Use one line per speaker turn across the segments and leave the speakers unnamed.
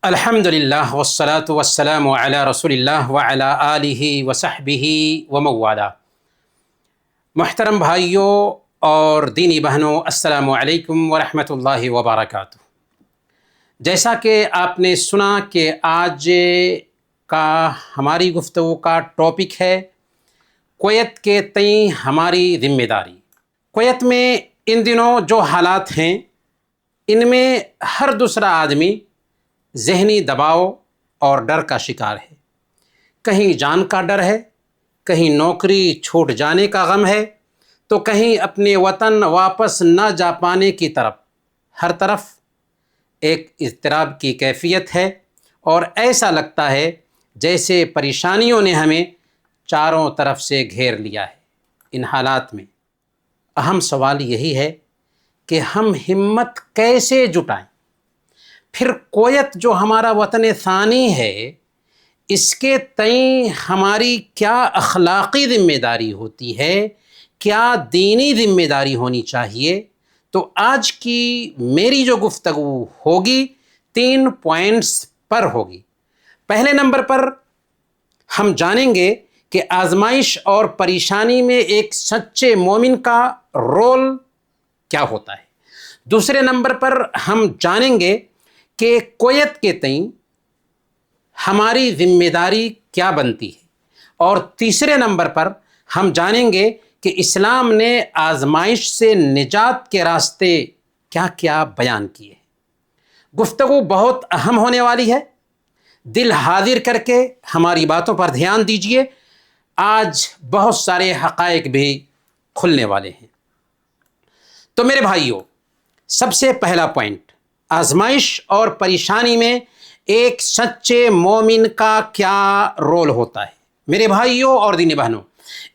الحمدللہ والصلاة والسلام علی رسول اللہ وعلی آلہ وصحبہ وموالا۔ محترم بھائیوں اور دینی بہنوں، السلام علیکم ورحمۃ اللہ وبرکاتہ۔ جیسا کہ آپ نے سنا کہ آج کا ہماری گفتگو کا ٹاپک ہے کویت کے تئیں ہماری ذمہ داری۔ کویت میں ان دنوں جو حالات ہیں ان میں ہر دوسرا آدمی ذہنی دباؤ اور ڈر کا شکار ہے۔ کہیں جان کا ڈر ہے، کہیں نوکری چھوٹ جانے کا غم ہے، تو کہیں اپنے وطن واپس نہ جا پانے کی طرف۔ ہر طرف ایک اضطراب کی کیفیت ہے اور ایسا لگتا ہے جیسے پریشانیوں نے ہمیں چاروں طرف سے گھیر لیا ہے۔ ان حالات میں اہم سوال یہی ہے کہ ہم ہمت کیسے جٹائیں؟ پھر کویت جو ہمارا وطن ثانی ہے، اس کے تئیں ہماری کیا اخلاقی ذمہ داری ہوتی ہے، کیا دینی ذمہ داری ہونی چاہیے؟ تو آج کی میری جو گفتگو ہوگی 3 پوائنٹس پر ہوگی۔ پہلے نمبر پر ہم جانیں گے کہ آزمائش اور پریشانی میں ایک سچے مومن کا رول کیا ہوتا ہے۔ دوسرے نمبر پر ہم جانیں گے کہ کویت کے تئیں ہماری ذمہ داری کیا بنتی ہے، اور تیسرے نمبر پر ہم جانیں گے کہ اسلام نے آزمائش سے نجات کے راستے کیا کیا بیان کیے ہیں۔ گفتگو بہت اہم ہونے والی ہے، دل حاضر کر کے ہماری باتوں پر دھیان دیجیے۔ آج بہت سارے حقائق بھی کھلنے والے ہیں۔ تو میرے بھائیوں، سب سے پہلا پوائنٹ، آزمائش اور پریشانی میں ایک سچے مومن کا کیا رول ہوتا ہے۔ میرے بھائیوں اور دینی بہنوں،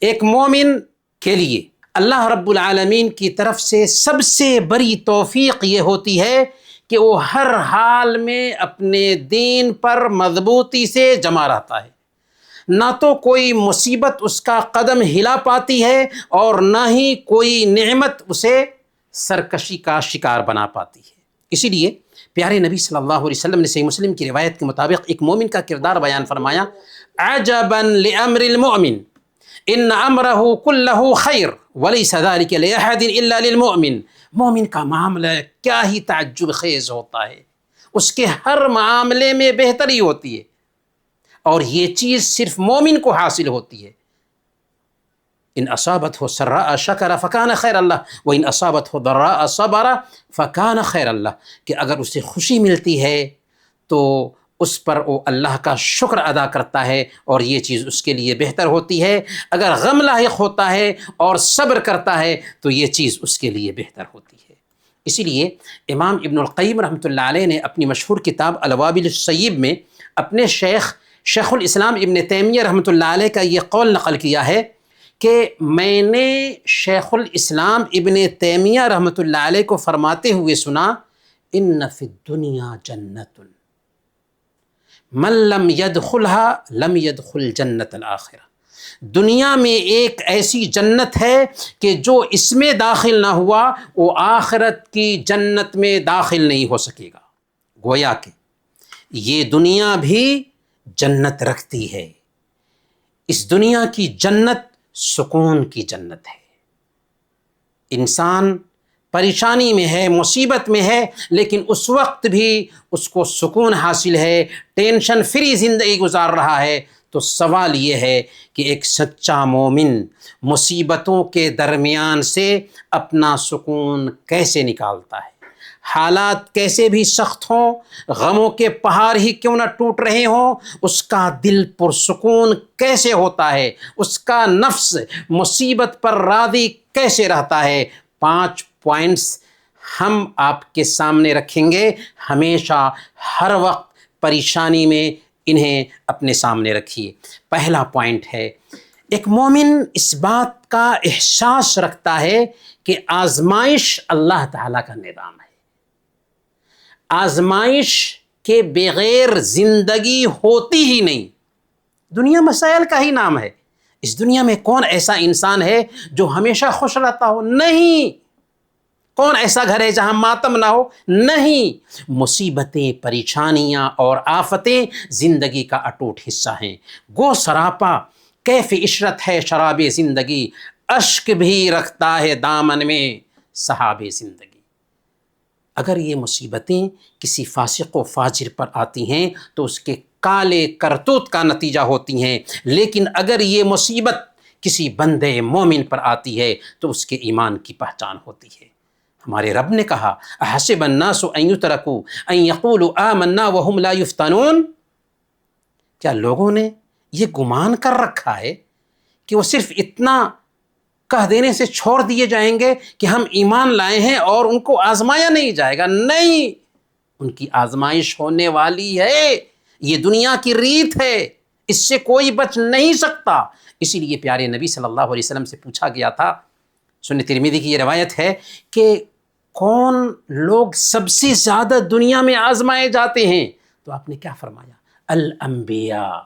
ایک مومن کے لیے اللہ رب العالمین کی طرف سے سب سے بڑی توفیق یہ ہوتی ہے کہ وہ ہر حال میں اپنے دین پر مضبوطی سے جمع رہتا ہے۔ نہ تو کوئی مصیبت اس کا قدم ہلا پاتی ہے اور نہ ہی کوئی نعمت اسے سرکشی کا شکار بنا پاتی ہے۔ اسی لیے پیارے نبی صلی اللہ علیہ وسلم نے صحیح مسلم کی روایت کے مطابق ایک مومن کا کردار بیان فرمایا، عجبا لامر المؤمن ان امرہ کلہ خیر ولیس ذلک لاحد الا للمؤمن۔ مومن کا معاملہ کیا ہی تعجب خیز ہوتا ہے، اس کے ہر معاملے میں بہتری ہوتی ہے، اور یہ چیز صرف مومن کو حاصل ہوتی ہے۔ ان اصابتہ سراء شکر فکان خیر اللہ وان اصابتہ ضراء صبر فکان خیر اللہ، کہ اگر اسے خوشی ملتی ہے تو اس پر وہ اللہ کا شکر ادا کرتا ہے اور یہ چیز اس کے لیے بہتر ہوتی ہے۔ اگر غم لاحق ہوتا ہے اور صبر کرتا ہے تو یہ چیز اس کے لیے بہتر ہوتی ہے۔ اسی لیے امام ابن القیم رحمۃ اللہ علیہ نے اپنی مشہور کتاب الوابل الصیب میں اپنے شیخ الاسلام ابن تیمیہ رحمۃ اللہ علیہ کا یہ قول نقل کیا ہے کہ میں نے شیخ الاسلام ابن تیمیہ رحمۃ اللہ علیہ کو فرماتے ہوئے سنا، ان فی الدنیا جنت من لم يدخلها لم يدخل جنت الآخرہ۔ دنیا میں ایک ایسی جنت ہے کہ جو اس میں داخل نہ ہوا وہ آخرت کی جنت میں داخل نہیں ہو سکے گا۔ گویا کہ یہ دنیا بھی جنت رکھتی ہے۔ اس دنیا کی جنت سکون کی جنت ہے۔ انسان پریشانی میں ہے، مصیبت میں ہے، لیکن اس وقت بھی اس کو سکون حاصل ہے، ٹینشن فری زندگی گزار رہا ہے۔ تو سوال یہ ہے کہ ایک سچا مومن مصیبتوں کے درمیان سے اپنا سکون کیسے نکالتا ہے؟ حالات کیسے بھی سخت ہوں، غموں کے پہاڑ ہی کیوں نہ ٹوٹ رہے ہوں، اس کا دل پرسکون کیسے ہوتا ہے، اس کا نفس مصیبت پر راضی کیسے رہتا ہے؟ 5 پوائنٹس ہم آپ کے سامنے رکھیں گے۔ ہمیشہ ہر وقت پریشانی میں انہیں اپنے سامنے رکھیے۔ پہلا پوائنٹ ہے، ایک مومن اس بات کا احساس رکھتا ہے کہ آزمائش اللہ تعالیٰ کا نظام ہے۔ آزمائش کے بغیر زندگی ہوتی ہی نہیں۔ دنیا مسائل کا ہی نام ہے۔ اس دنیا میں کون ایسا انسان ہے جو ہمیشہ خوش رہتا ہو؟ نہیں، کون ایسا گھر ہے جہاں ماتم نہ ہو؟ نہیں، مصیبتیں، پریشانیاں اور آفتیں زندگی کا اٹوٹ حصہ ہیں۔ گو سراپا کیف عشرت ہے شراب زندگی، اشک بھی رکھتا ہے دامن میں سحاب زندگی۔ اگر یہ مصیبتیں کسی فاسق و فاجر پر آتی ہیں تو اس کے کالے کرتوت کا نتیجہ ہوتی ہیں، لیکن اگر یہ مصیبت کسی بندے مومن پر آتی ہے تو اس کے ایمان کی پہچان ہوتی ہے۔ ہمارے رب نے کہا احسب الناس ان یترکوا ان یقولوا آمنا وهم لا یفتنون، کیا لوگوں نے یہ گمان کر رکھا ہے کہ وہ صرف اتنا کہہ دینے سے چھوڑ دیے جائیں گے کہ ہم ایمان لائے ہیں اور ان کو آزمایا نہیں جائے گا؟ نہیں، ان کی آزمائش ہونے والی ہے، یہ دنیا کی ریت ہے، اس سے کوئی بچ نہیں سکتا۔ اسی لیے پیارے نبی صلی اللہ علیہ وسلم سے پوچھا گیا تھا، سنن ترمذی کی یہ روایت ہے کہ کون لوگ سب سے زیادہ دنیا میں آزمائے جاتے ہیں؟ تو آپ نے کیا فرمایا؟ الانبیاء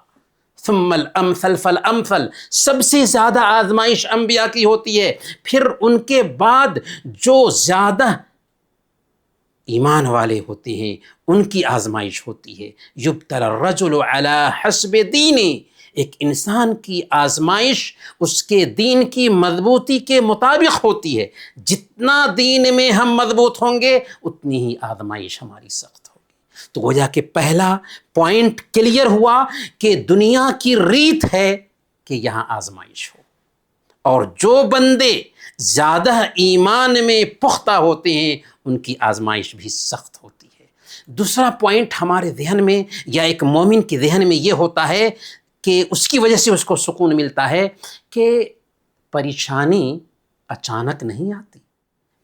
ثم الامثل فالامثل، سب سے زیادہ آزمائش انبیاء کی ہوتی ہے، پھر ان کے بعد جو زیادہ ایمان والے ہوتے ہیں ان کی آزمائش ہوتی ہے۔ یبتلی الرجل علی حسب دینہ، ایک انسان کی آزمائش اس کے دین کی مضبوطی کے مطابق ہوتی ہے، جتنا دین میں ہم مضبوط ہوں گے اتنی ہی آزمائش ہماری سخت ہوگی۔ تو گویا کہ پہلا پوائنٹ کلیئر ہوا کہ دنیا کی ریت ہے کہ یہاں آزمائش ہو، اور جو بندے زیادہ ایمان میں پختہ ہوتے ہیں ان کی آزمائش بھی سخت ہوتی ہے۔ دوسرا پوائنٹ ہمارے ذہن میں یا ایک مومن کے ذہن میں یہ ہوتا ہے کہ اس کی وجہ سے اس کو سکون ملتا ہے کہ پریشانی اچانک نہیں آتی،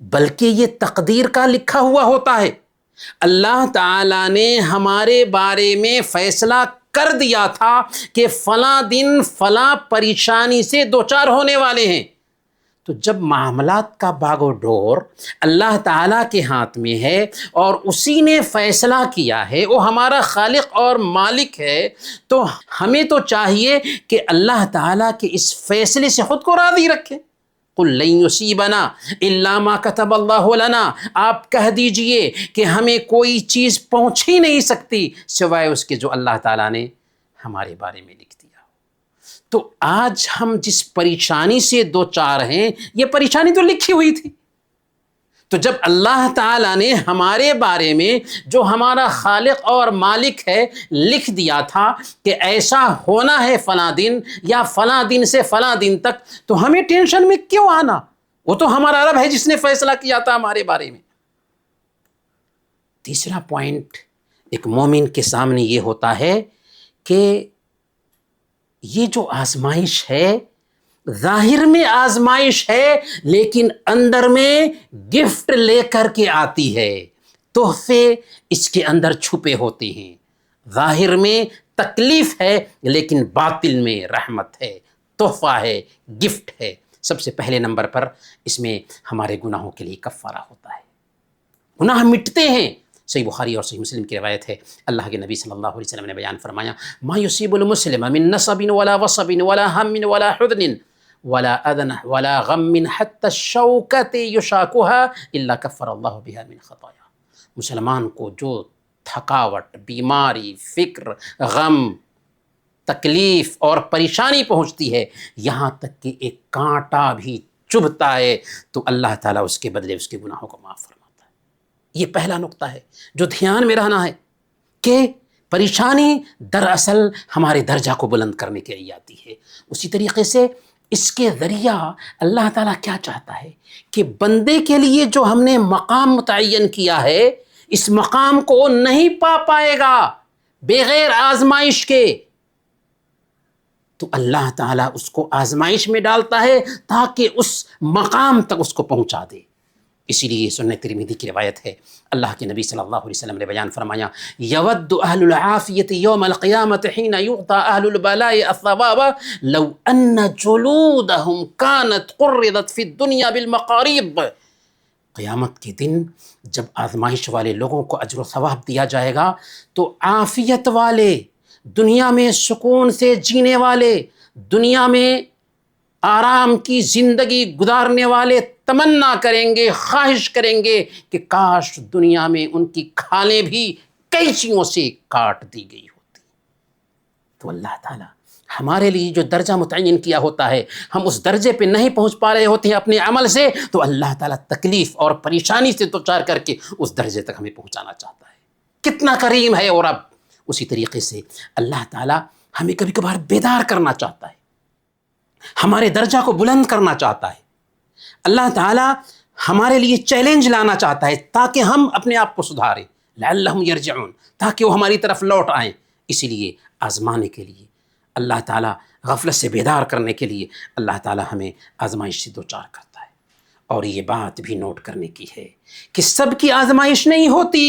بلکہ یہ تقدیر کا لکھا ہوا ہوتا ہے۔ اللہ تعالیٰ نے ہمارے بارے میں فیصلہ کر دیا تھا کہ فلاں دن فلاں پریشانی سے دوچار ہونے والے ہیں۔ تو جب معاملات کا باغ و ڈور اللہ تعالیٰ کے ہاتھ میں ہے اور اسی نے فیصلہ کیا ہے، وہ ہمارا خالق اور مالک ہے، تو ہمیں تو چاہیے کہ اللہ تعالیٰ کے اس فیصلے سے خود کو راضی رکھیں۔ قُل لَن يُصِيبَنَا إِلَّا مَا كَتَبَ اللَّهُ لَنَا، آپ کہہ دیجئے کہ ہمیں کوئی چیز پہنچ ہی نہیں سکتی سوائے اس کے جو اللہ تعالیٰ نے ہمارے بارے میں لکھ دیا۔ تو آج ہم جس پریشانی سے دو چار ہیں یہ پریشانی تو لکھی ہوئی تھی، تو جب اللہ تعالیٰ نے ہمارے بارے میں جو ہمارا خالق اور مالک ہے لکھ دیا تھا کہ ایسا ہونا ہے فلاں دن یا فلاں دن سے فلاں دن تک، تو ہمیں ٹینشن میں کیوں آنا؟ وہ تو ہمارا رب ہے جس نے فیصلہ کیا تھا ہمارے بارے میں۔ تیسرا پوائنٹ ایک مومن کے سامنے یہ ہوتا ہے کہ یہ جو آزمائش ہے ظاہر میں آزمائش ہے لیکن اندر میں گفٹ لے کر کے آتی ہے، تحفے اس کے اندر چھپے ہوتے ہیں۔ ظاہر میں تکلیف ہے لیکن باطن میں رحمت ہے، تحفہ ہے، گفٹ ہے۔ سب سے پہلے نمبر پر اس میں ہمارے گناہوں کے لیے کفارہ ہوتا ہے، گناہ مٹتے ہیں۔ صحیح بخاری اور صحیح مسلم کی روایت ہے، اللہ کے نبی صلی اللہ علیہ وسلم نے بیان فرمایا ما یصیب المسلم من نصب ولا وصب ولا ہم ولا حزن ولا اذن ولا غم حتى الشوكة يشاكها الا كفر الله بها من خطايا۔ مسلمان کو جو تھکاوٹ، بیماری، فکر، غم، تکلیف اور پریشانی پہنچتی ہے، یہاں تک کہ ایک کانٹا بھی چبھتا ہے تو اللہ تعالیٰ اس کے بدلے اس کے گناہوں کو معاف فرماتا ہے۔ یہ پہلا نقطہ ہے جو دھیان میں رہنا ہے کہ پریشانی دراصل ہمارے درجہ کو بلند کرنے کے لیے آتی ہے۔ اسی طریقے سے اس کے ذریعہ اللہ تعالیٰ کیا چاہتا ہے کہ بندے کے لیے جو ہم نے مقام متعین کیا ہے اس مقام کو نہیں پا پائے گا بغیر آزمائش کے، تو اللہ تعالیٰ اس کو آزمائش میں ڈالتا ہے تاکہ اس مقام تک اس کو پہنچا دے۔ اسی لیے سنن ترمذی کی روایت ہے، اللہ کے نبی صلی اللہ علیہ وسلم نے بیان فرمایا یود اہل العافیۃ یوم القیامۃ حین یعطی اہل البلاء الثواب لو ان جلودہم کانت قرضت فی الدنیا بالمقاریض۔ قیامت کے دن جب آزمائش والے لوگوں کو اجر و ثواب دیا جائے گا تو عافیت والے، دنیا میں سکون سے جینے والے، دنیا میں آرام کی زندگی گزارنے والے تمنا کریں گے، خواہش کریں گے کہ کاش دنیا میں ان کی کھالیں بھی کینچیوں سے کاٹ دی گئی ہوتی۔ تو اللہ تعالیٰ ہمارے لیے جو درجہ متعین کیا ہوتا ہے، ہم اس درجے پہ نہیں پہنچ پا رہے ہوتے ہیں اپنے عمل سے، تو اللہ تعالیٰ تکلیف اور پریشانی سے دوچار کر کے اس درجے تک ہمیں پہنچانا چاہتا ہے۔ کتنا کریم ہے اور اب اسی طریقے سے اللہ تعالیٰ ہمیں کبھی کبھار بیدار کرنا چاہتا ہے، ہمارے درجہ کو بلند کرنا چاہتا ہے۔ اللہ تعالیٰ ہمارے لیے چیلنج لانا چاہتا ہے تاکہ ہم اپنے آپ کو سدھاریں، لعلہم یرجعون، تاکہ وہ ہماری طرف لوٹ آئیں۔ اسی لیے آزمانے کے لیے اللہ تعالیٰ، غفلت سے بیدار کرنے کے لیے اللہ تعالیٰ ہمیں آزمائش سے دوچار کرتا ہے۔ اور یہ بات بھی نوٹ کرنے کی ہے کہ سب کی آزمائش نہیں ہوتی،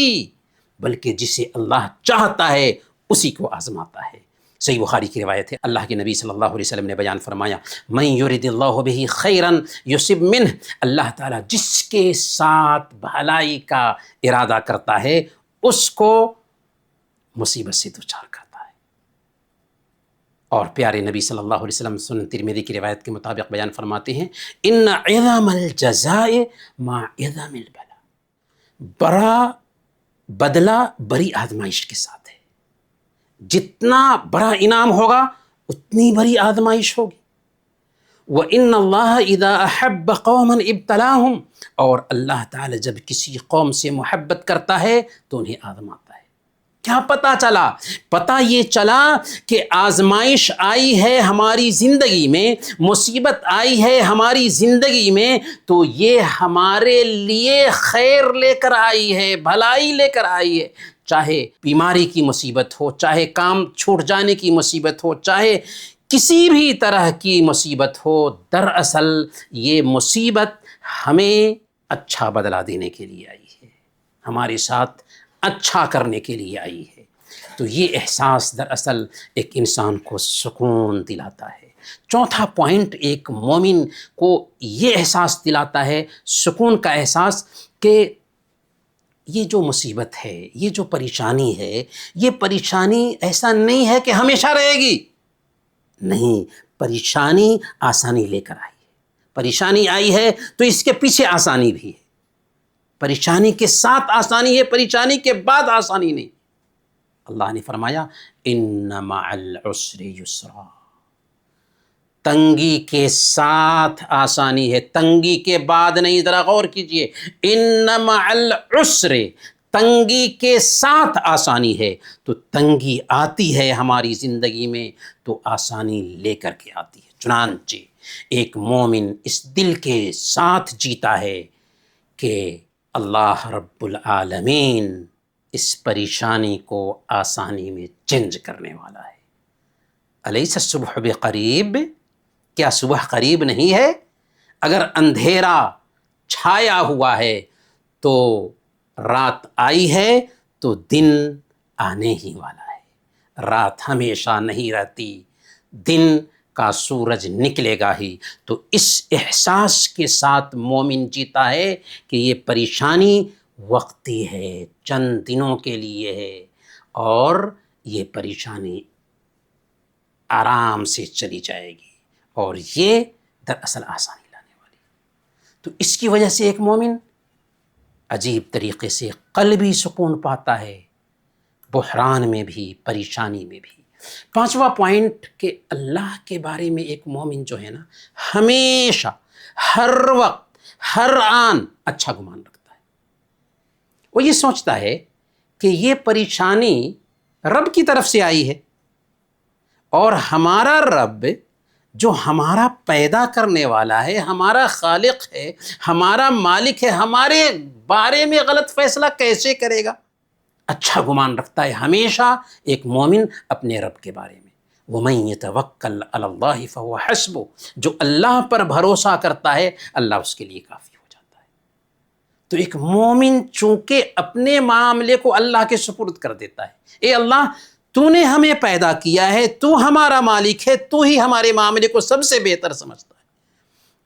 بلکہ جسے اللہ چاہتا ہے اسی کو آزماتا ہے۔ صحیح بخاری کی روایت ہے، اللہ کے نبی صلی اللہ علیہ وسلم نے بیان فرمایا، من یرد اللہ بہ خیرا یصب منہ، اللہ تعالیٰ جس کے ساتھ بھلائی کا ارادہ کرتا ہے اس کو مصیبت سے دوچار کرتا ہے۔ اور پیارے نبی صلی اللہ علیہ وسلم سنن ترمذی کی روایت کے مطابق بیان فرماتے ہیں، ان عظم الجزاء مع عظم البلاء، بڑا بدلہ بڑی آزمائش کے ساتھ ہے۔ جتنا بڑا انعام ہوگا اتنی بڑی آزمائش ہوگی۔ وَإِنَّ اللَّهَ إِذَا أَحَبَّ قَوْمًا ابْتَلَاهُمْ، اور اللہ تعالی جب کسی قوم سے محبت کرتا ہے تو انہیں آزماتا ہے۔ کیا پتہ چلا؟ پتہ یہ چلا کہ آزمائش آئی ہے ہماری زندگی میں، مصیبت آئی ہے ہماری زندگی میں، تو یہ ہمارے لیے خیر لے کر آئی ہے، بھلائی لے کر آئی ہے۔ چاہے بیماری کی مصیبت ہو، چاہے کام چھوٹ جانے کی مصیبت ہو، چاہے کسی بھی طرح کی مصیبت ہو، دراصل یہ مصیبت ہمیں اچھا بدلہ دینے کے لیے آئی ہے، ہمارے ساتھ اچھا کرنے کے لیے آئی ہے۔ تو یہ احساس دراصل ایک انسان کو سکون دلاتا ہے۔ چوتھا پوائنٹ ایک مومن کو یہ احساس دلاتا ہے، سکون کا احساس، کہ یہ جو مصیبت ہے، یہ جو پریشانی ہے، یہ پریشانی ایسا نہیں ہے کہ ہمیشہ رہے گی، نہیں، پریشانی آسانی لے کر آئی ہے۔ پریشانی آئی ہے تو اس کے پیچھے آسانی بھی ہے، پریشانی کے ساتھ آسانی ہے، پریشانی کے بعد آسانی نہیں۔ اللہ نے فرمایا ان مع العسر یسرا، تنگی کے ساتھ آسانی ہے، تنگی کے بعد نہیں۔ ذرا غور کیجئے، ان مع العسر، تنگی کے ساتھ آسانی ہے۔ تو تنگی آتی ہے ہماری زندگی میں تو آسانی لے کر کے آتی ہے۔ چنانچہ ایک مومن اس دل کے ساتھ جیتا ہے کہ اللہ رب العالمین اس پریشانی کو آسانی میں چینج کرنے والا ہے۔ الیس الصبح بقریب، کیا صبح قریب نہیں ہے؟ اگر اندھیرا چھایا ہوا ہے تو رات آئی ہے تو دن آنے ہی والا ہے۔ رات ہمیشہ نہیں رہتی، دن کا سورج نکلے گا ہی۔ تو اس احساس کے ساتھ مومن جیتا ہے کہ یہ پریشانی وقتی ہے، چند دنوں کے لیے ہے، اور یہ پریشانی آرام سے چلی جائے گی، اور یہ دراصل آسانی لانے والی ہے۔ تو اس کی وجہ سے ایک مومن عجیب طریقے سے قلبی سکون پاتا ہے، بحران میں بھی، پریشانی میں بھی۔ پانچواں پوائنٹ کہ اللہ کے بارے میں ایک مومن جو ہے نا، ہمیشہ، ہر وقت، ہر آن اچھا گمان رکھتا ہے۔ وہ یہ سوچتا ہے کہ یہ پریشانی رب کی طرف سے آئی ہے، اور ہمارا رب جو ہمارا پیدا کرنے والا ہے، ہمارا خالق ہے، ہمارا مالک ہے، ہمارے بارے میں غلط فیصلہ کیسے کرے گا؟ اچھا گمان رکھتا ہے ہمیشہ ایک مومن اپنے رب کے بارے میں۔ وَمَن يَتَوَكَّلْ عَلَى اللَّهِ فَهُوَ حَسْبُهُ، جو اللہ پر بھروسہ کرتا ہے اللہ اس کے لیے کافی ہو جاتا ہے۔ تو ایک مومن چونکہ اپنے معاملے کو اللہ کے سپرد کر دیتا ہے، اے اللہ تو نے ہمیں پیدا کیا ہے، تو ہمارا مالک ہے، تو ہی ہمارے معاملے کو سب سے بہتر سمجھتا ہے۔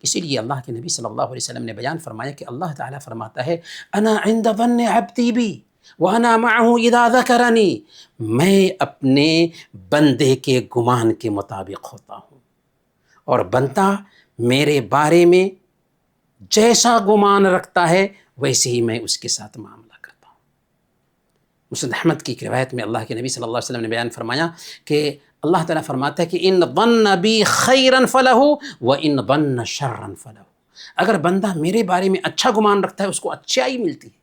اسی لیے اللہ کے نبی صلی اللہ علیہ وسلم نے بیان فرمایا کہ اللہ تعالیٰ فرماتا ہے انا عند ظن عبدی بی وَأَنَا مَعَهُ إِذَا ذَكَرَنِي، میں اپنے بندے کے گمان کے مطابق ہوتا ہوں، اور بندہ میرے بارے میں جیسا گمان رکھتا ہے ویسے ہی میں اس کے ساتھ معاملہ کرتا ہوں۔ مسند احمد کی ایک روایت میں اللہ کے نبی صلی اللہ علیہ وسلم نے بیان فرمایا کہ اللہ تعالیٰ فرماتا ہے کہ ان ظن بی خیرا فلہ وان ظن شرا فلہ، اگر بندہ میرے بارے میں اچھا گمان رکھتا ہے اس کو اچھائی ملتی ہے،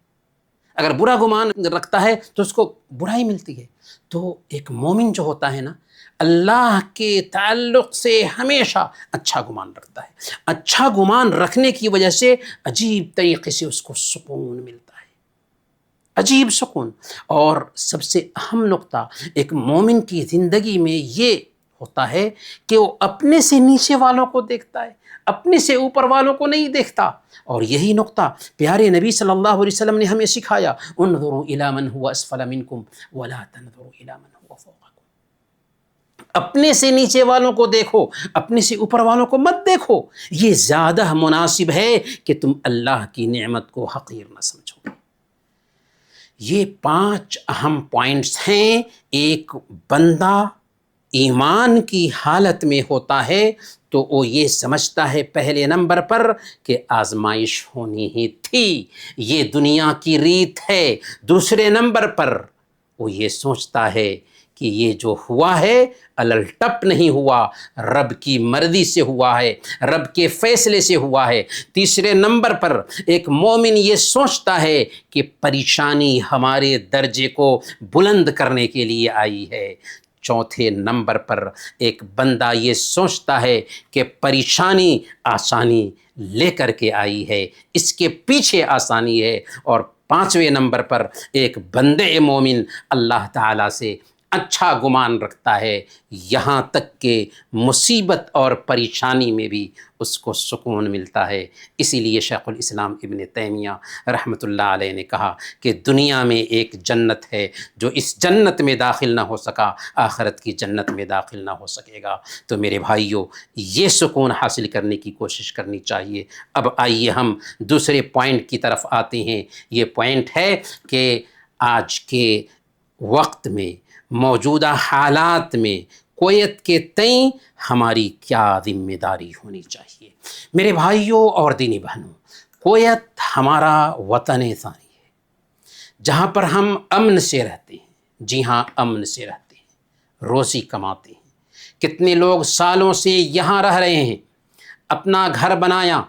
اگر برا گمان رکھتا ہے تو اس کو برائی ملتی ہے۔ تو ایک مومن جو ہوتا ہے نا، اللہ کے تعلق سے ہمیشہ اچھا گمان رکھتا ہے، اچھا گمان رکھنے کی وجہ سے عجیب طریقے سے اس کو سکون ملتا ہے، عجیب سکون۔ اور سب سے اہم نقطہ ایک مومن کی زندگی میں یہ ہوتا ہے کہ وہ اپنے سے نیچے والوں کو دیکھتا ہے، اپنے سے اوپر والوں کو نہیں دیکھتا۔ اور یہی نقطہ پیارے نبی صلی اللہ علیہ وسلم نے ہمیں سکھایا، انظروا الی من هو اسفل منکم ولا تنظروا الی من هو فوقکم۔ اپنے سے نیچے والوں کو دیکھو، اپنے سے اوپر والوں کو مت دیکھو، یہ زیادہ مناسب ہے کہ تم اللہ کی نعمت کو حقیر نہ سمجھو۔ یہ 5 اہم پوائنٹس ہیں۔ ایک بندہ ایمان کی حالت میں ہوتا ہے تو وہ یہ سمجھتا ہے پہلے نمبر پر کہ آزمائش ہونی ہی تھی، یہ دنیا کی ریت ہے۔ دوسرے نمبر پر وہ یہ سوچتا ہے کہ یہ جو ہوا ہے الٹپ نہیں ہوا، رب کی مرضی سے ہوا ہے، رب کے فیصلے سے ہوا ہے۔ تیسرے نمبر پر ایک مومن یہ سوچتا ہے کہ پریشانی ہمارے درجے کو بلند کرنے کے لیے آئی ہے۔ چوتھے نمبر پر ایک بندہ یہ سوچتا ہے کہ پریشانی آسانی لے کر کے آئی ہے، اس کے پیچھے آسانی ہے۔ اور 5ویں نمبر پر ایک بندے مومن اللہ تعالیٰ سے اچھا گمان رکھتا ہے، یہاں تک کہ مصیبت اور پریشانی میں بھی اس کو سکون ملتا ہے۔ اسی لیے شیخ الاسلام ابن تیمیہ رحمۃ اللہ علیہ نے کہا کہ دنیا میں ایک جنت ہے، جو اس جنت میں داخل نہ ہو سکا آخرت کی جنت میں داخل نہ ہو سکے گا۔ تو میرے بھائیوں، یہ سکون حاصل کرنے کی کوشش کرنی چاہیے۔ اب آئیے ہم دوسرے پوائنٹ کی طرف آتے ہیں۔ یہ پوائنٹ ہے کہ آج کے وقت میں، موجودہ حالات میں کویت کے تئیں ہماری کیا ذمہ داری ہونی چاہیے۔ میرے بھائیوں اور دینی بہنوں، کویت ہمارا وطن ثانی ہے، جہاں پر ہم امن سے رہتے ہیں۔ جی ہاں، امن سے رہتے ہیں، روزی کماتے ہیں۔ کتنے لوگ سالوں سے یہاں رہ رہے ہیں، اپنا گھر بنایا،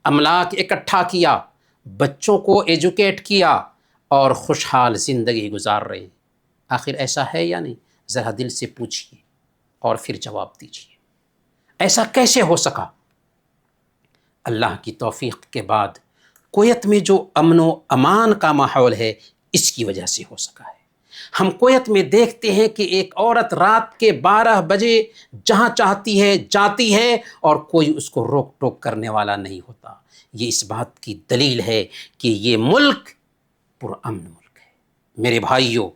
املاک اکٹھا کیا، بچوں کو ایجوکیٹ کیا اور خوشحال زندگی گزار رہے ہیں۔ آخر ایسا ہے یا نہیں؟ ذرا دل سے پوچھیے اور پھر جواب دیجیے، ایسا کیسے ہو سکا؟ اللہ کی توفیق کے بعد کویت میں جو امن و امان کا ماحول ہے، اس کی وجہ سے ہو سکا ہے۔ ہم کویت میں دیکھتے ہیں کہ ایک عورت رات کے 12 بجے جہاں چاہتی ہے جاتی ہے اور کوئی اس کو روک ٹوک کرنے والا نہیں ہوتا۔ یہ اس بات کی دلیل ہے کہ یہ ملک پرامن ملک ہے۔ میرے بھائیوں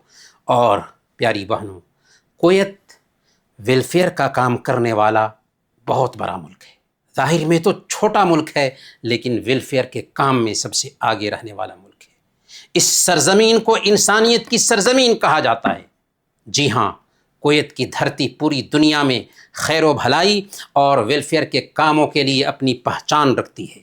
اور پیاری بہنوں، کویت ویلفیئر کا کام کرنے والا بہت بڑا ملک ہے۔ ظاہر میں تو چھوٹا ملک ہے، لیکن ویلفیئر کے کام میں سب سے آگے رہنے والا ملک ہے۔ اس سرزمین کو انسانیت کی سرزمین کہا جاتا ہے۔ جی ہاں، کویت کی دھرتی پوری دنیا میں خیر و بھلائی اور ویلفیئر کے کاموں کے لیے اپنی پہچان رکھتی ہے۔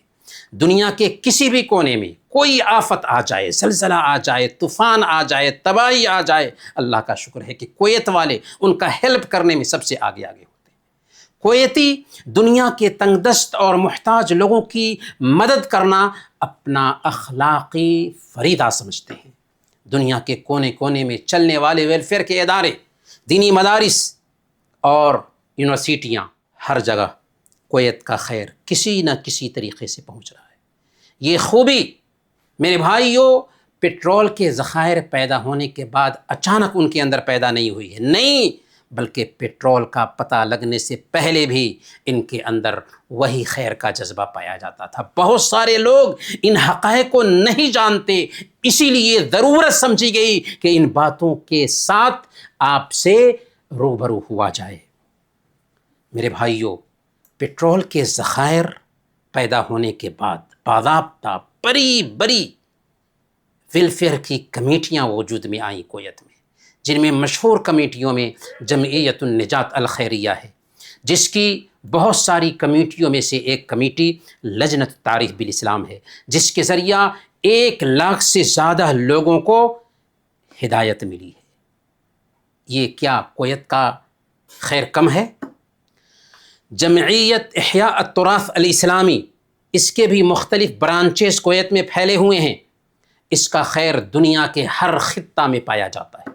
دنیا کے کسی بھی کونے میں کوئی آفت آ جائے، زلزلہ آ جائے، طوفان آ جائے، تباہی آ جائے، اللہ کا شکر ہے کہ کویت والے ان کا ہیلپ کرنے میں سب سے آگے ہوتے ہیں۔ کویتی دنیا کے تنگ دست اور محتاج لوگوں کی مدد کرنا اپنا اخلاقی فریضہ سمجھتے ہیں۔ دنیا کے کونے کونے میں چلنے والے ویلفیئر کے ادارے، دینی مدارس اور یونیورسٹیاں، ہر جگہ کویت کا خیر کسی نہ کسی طریقے سے پہنچ رہا ہے۔ یہ خوبی میرے بھائیوں پٹرول کے ذخائر پیدا ہونے کے بعد اچانک ان کے اندر پیدا نہیں ہوئی ہے، نہیں، بلکہ پٹرول کا پتہ لگنے سے پہلے بھی ان کے اندر وہی خیر کا جذبہ پایا جاتا تھا۔ بہت سارے لوگ ان حقائق کو نہیں جانتے، اسی لیے ضرورت سمجھی گئی کہ ان باتوں کے ساتھ آپ سے روبرو ہوا جائے۔ میرے بھائیوں، پٹرول کے ذخائر پیدا ہونے کے بعد باضابطہ بڑی بڑی ویلفیئر کی کمیٹیاں وجود میں آئیں کویت میں، جن میں مشہور کمیٹیوں میں جمعیت النجات الخیریہ ہے، جس کی بہت ساری کمیٹیوں میں سے ایک کمیٹی لجنت التعریف بالاسلام ہے، جس کے ذریعہ 1 لاکھ سے زیادہ لوگوں کو ہدایت ملی ہے۔ یہ کیا کویت کا خیر کم ہے؟ جمعیت احیاء التراث الاسلامی، اس کے بھی مختلف برانچز کویت میں پھیلے ہوئے ہیں، اس کا خیر دنیا کے ہر خطہ میں پایا جاتا ہے۔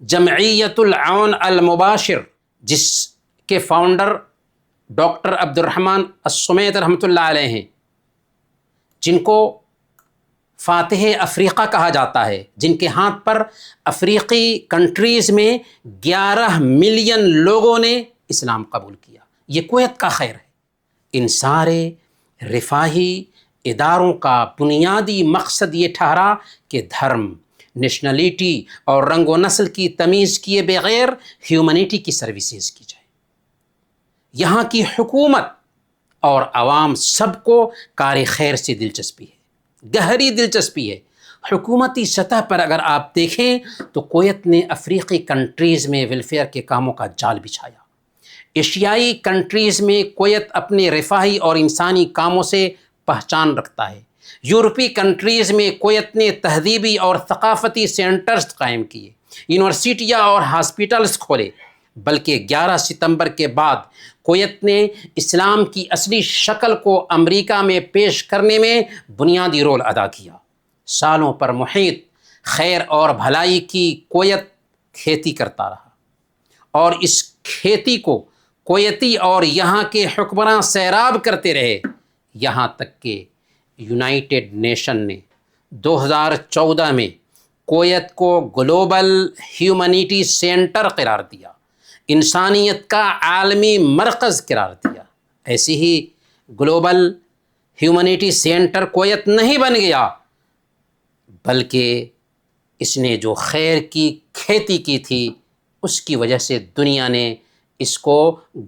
جمعیت العون المباشر، جس کے فاؤنڈر ڈاکٹر عبد الرحمن السمیت رحمۃ اللہ علیہ ہیں، جن کو فاتح افریقہ کہا جاتا ہے، جن کے ہاتھ پر افریقی کنٹریز میں 11 ملین لوگوں نے اسلام قبول کیا۔ یہ کویت کا خیر ہے۔ ان سارے رفاہی اداروں کا بنیادی مقصد یہ ٹھہرا کہ دھرم، نیشنلٹی اور رنگ و نسل کی تمیز کیے بغیر ہیومنٹی کی سروسز کی جائے۔ یہاں کی حکومت اور عوام سب کو کار خیر سے دلچسپی ہے، گہری دلچسپی ہے۔ حکومتی سطح پر اگر آپ دیکھیں تو کویت نے افریقی کنٹریز میں ویلفیئر کے کاموں کا جال بچھایا۔ ایشیائی کنٹریز میں کویت اپنے رفاہی اور انسانی کاموں سے پہچان رکھتا ہے۔ یورپی کنٹریز میں کویت نے تہذیبی اور ثقافتی سینٹرز قائم کیے، یونیورسٹیاں اور ہاسپٹلز کھولے، بلکہ 11 ستمبر کے بعد کویت نے اسلام کی اصلی شکل کو امریکہ میں پیش کرنے میں بنیادی رول ادا کیا۔ سالوں پر محیط خیر اور بھلائی کی کویت کھیتی کرتا رہا، اور اس کھیتی کو کویتی اور یہاں کے حکمراں سیراب کرتے رہے، یہاں تک کہ یونائٹڈ نیشن نے 2014 میں کویت کو گلوبل ہیومنٹی سینٹر قرار دیا، انسانیت کا عالمی مرکز قرار دیا۔ ایسی ہی گلوبل ہیومنٹی سینٹر کویت نہیں بن گیا، بلکہ اس نے جو خیر کی کھیتی کی تھی اس کی وجہ سے دنیا نے اس کو